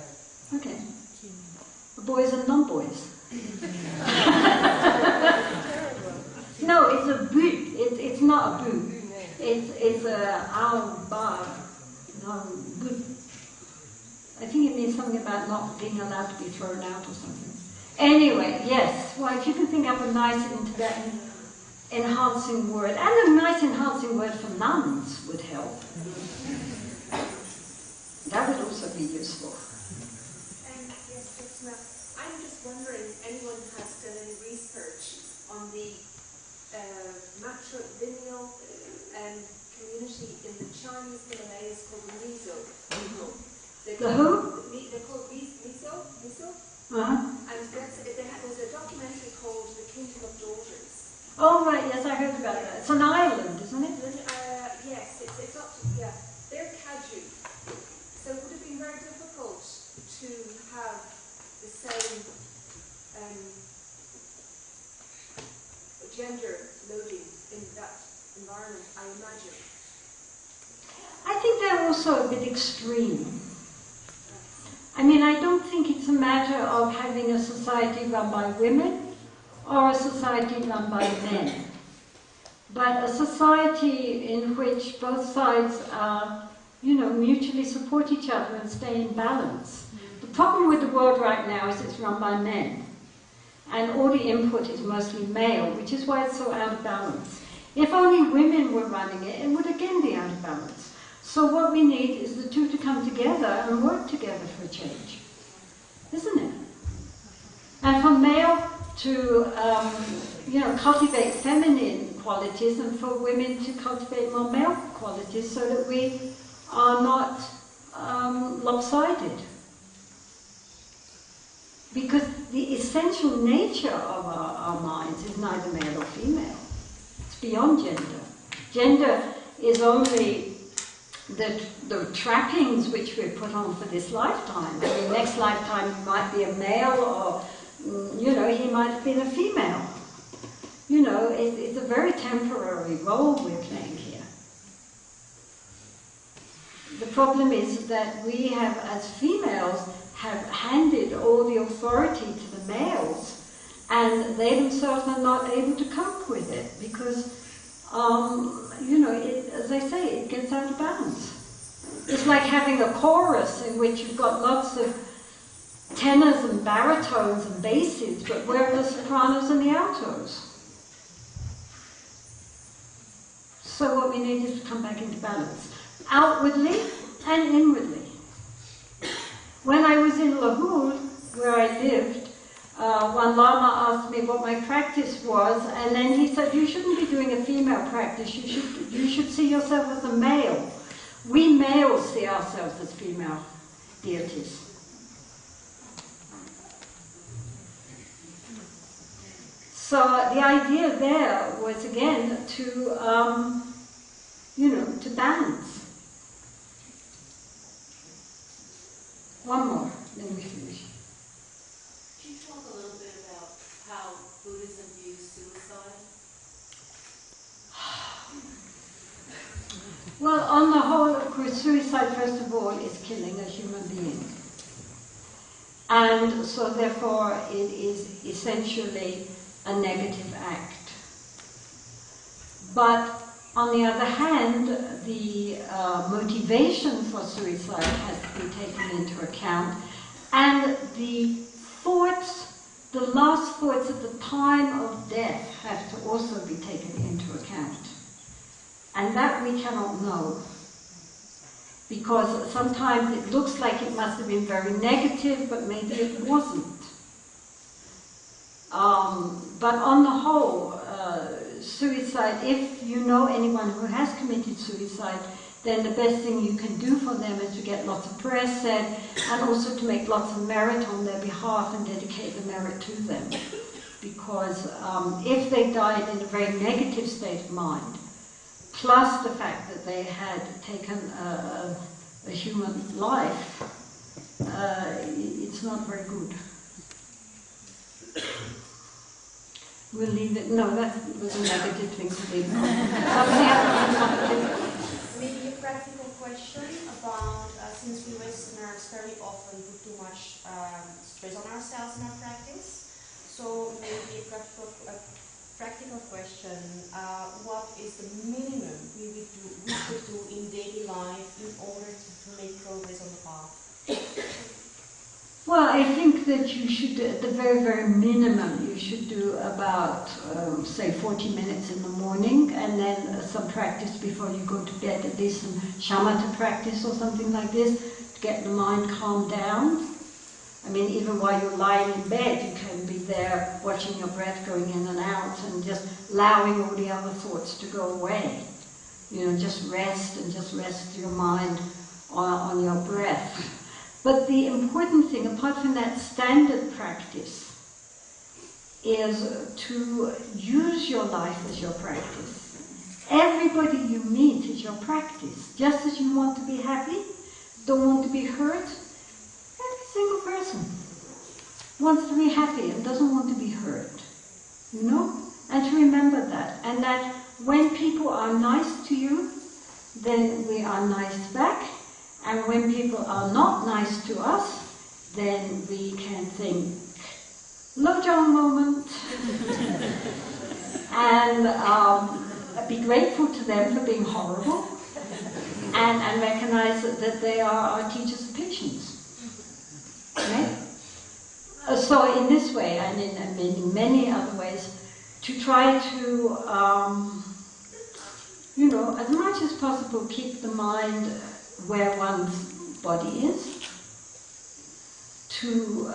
Okay. Boys and non-boys. No, it's a boot. It's not a boot. It's a al-bar. No, boot. I think it means something about not being allowed to be thrown out or something. Anyway, yes. Well, if you can think up a nice Tibetan enhancing word, and a nice enhancing word for nuns would help. That would also be useful. Yes, Jetsunma, I'm just wondering if anyone has done any research on the matrilineal community in the Chinese Himalayas called the Mizo. The who? They're called Mizo. Uh-huh. And there's a documentary called The Kingdom of Daughters. Oh, right, yes, I heard about that. It's an island, isn't it? Yes, it's up to, yeah. They're Kaju. So would it be very difficult to have the same gender loading in that environment, I imagine? I think they're also a bit extreme. I mean, I don't think it's a matter of having a society run by women or a society run by men, but a society in which both sides are, mutually support each other and stay in balance. The problem with the world right now is it's run by men, and all the input is mostly male, which is why it's so out of balance. If only women were running it, it would again be out of balance. So what we need is the two to come together and work together for a change, isn't it? And for male to, cultivate feminine qualities, and for women to cultivate more male qualities, so that we are not lopsided. Because the essential nature of our minds is neither male or female. It's beyond gender. Gender is only the trappings which we're put on for this lifetime. I mean, next lifetime you might be a male, or, he might have been a female. It's a very temporary role we're playing here. The problem is that we have, as females, have handed all the authority to the males, and they themselves are not able to cope with it because, as I say, it gets out of balance. It's like having a chorus in which you've got lots of tenors and baritones and basses, but where are the sopranos and the altos? So what we need is to come back into balance, outwardly and inwardly. When I was in Lahore, where I lived, one Lama asked me what my practice was, and then he said, you shouldn't be doing a female practice, you should see yourself as a male. We males see ourselves as female deities. So the idea there was, again, to balance. One more, then we finish. Could you talk a little bit about how Buddhism views suicide? Well, on the whole, of course, suicide, first of all, is killing a human being. And so, therefore, it is essentially a negative act. But, on the other hand, the motivation for suicide has to be taken into account, and the thoughts, the last thoughts at the time of death have to also be taken into account. And that we cannot know, because sometimes it looks like it must have been very negative, but maybe it wasn't. But on the whole, suicide, if you know anyone who has committed suicide, then the best thing you can do for them is to get lots of prayers said, and also to make lots of merit on their behalf and dedicate the merit to them. Because if they died in a very negative state of mind, plus the fact that they had taken a human life, it's not very good. We'll leave it. No, that was a negative thing to leave. Maybe a practical question about, since we Westerners very often put too much stress on ourselves in our practice, so maybe a practical question, what is the minimum we could do in daily life in order to make progress on the path? Well, I think that you should, at the very, very minimum, you should do about, say, 40 minutes in the morning, and then some practice before you go to bed, at least some shamatha practice or something like this, to get the mind calmed down. I mean, even while you're lying in bed, you can be there watching your breath going in and out and just allowing all the other thoughts to go away. Just rest and just rest your mind on your breath. But the important thing, apart from that standard practice, is to use your life as your practice. Everybody you meet is your practice. Just as you want to be happy, don't want to be hurt, every single person wants to be happy and doesn't want to be hurt. And to remember that. And that when people are nice to you, then we are nice back. And when people are not nice to us, then we can think, low John moment, and be grateful to them for being horrible, and recognize that they are our teachers of patience. Right? So in this way, and in many other ways, to try to, as much as possible, keep the mind where one's body is. To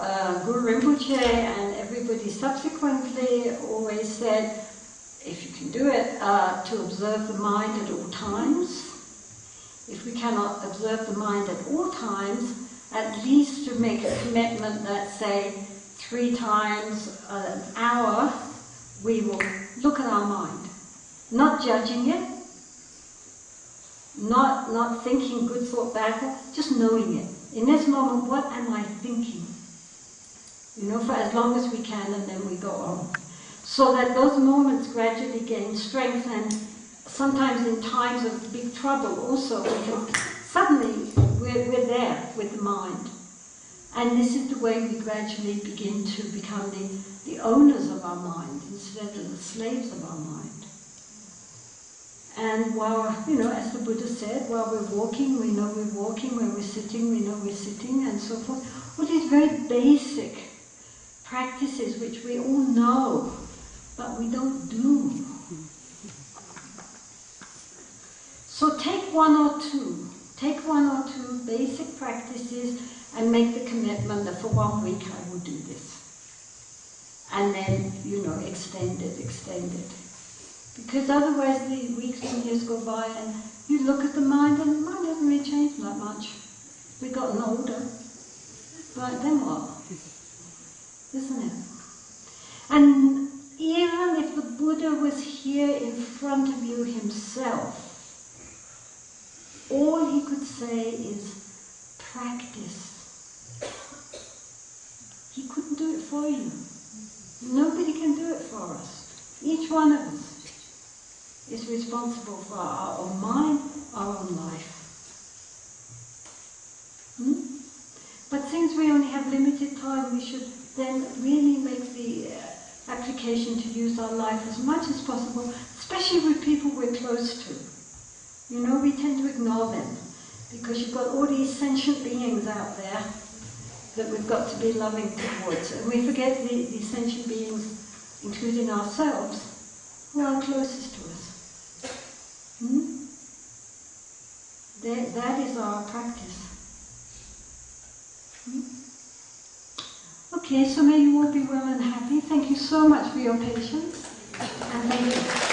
Guru Rinpoche and everybody subsequently always said, if you can do it, to observe the mind at all times. If we cannot observe the mind at all times, at least to make a commitment that, say, 3 times an hour, we will look at our mind, not judging it, not thinking good thought, bad thought, just knowing it. In this moment, what am I thinking? For as long as we can, and then we go on. So that those moments gradually gain strength, and sometimes in times of big trouble also, we can suddenly, we're there with the mind. And this is the way we gradually begin to become the owners of our mind instead of the slaves of our mind. And while, as the Buddha said, while we're walking, we know we're walking. When we're sitting, we know we're sitting, and so forth. All these very basic practices which we all know, but we don't do. So take one or two basic practices and make the commitment that for 1 week I will do this. And then, extend it. Because otherwise the weeks and years go by and you look at the mind and the mind hasn't really changed that much. We've gotten older. But then what? Isn't it? And even if the Buddha was here in front of you himself, all he could say is practice. He couldn't do it for you. Nobody can do it for us. Each one of us is responsible for our own mind, our own life. But since we only have limited time, we should then really make the application to use our life as much as possible, especially with people we're close to. We tend to ignore them, because you've got all these sentient beings out there that we've got to be loving towards. And we forget the sentient beings, including ourselves, who are closest to us. That is our practice. Okay, so may you all be well and happy. Thank you so much for your patience. And thank you.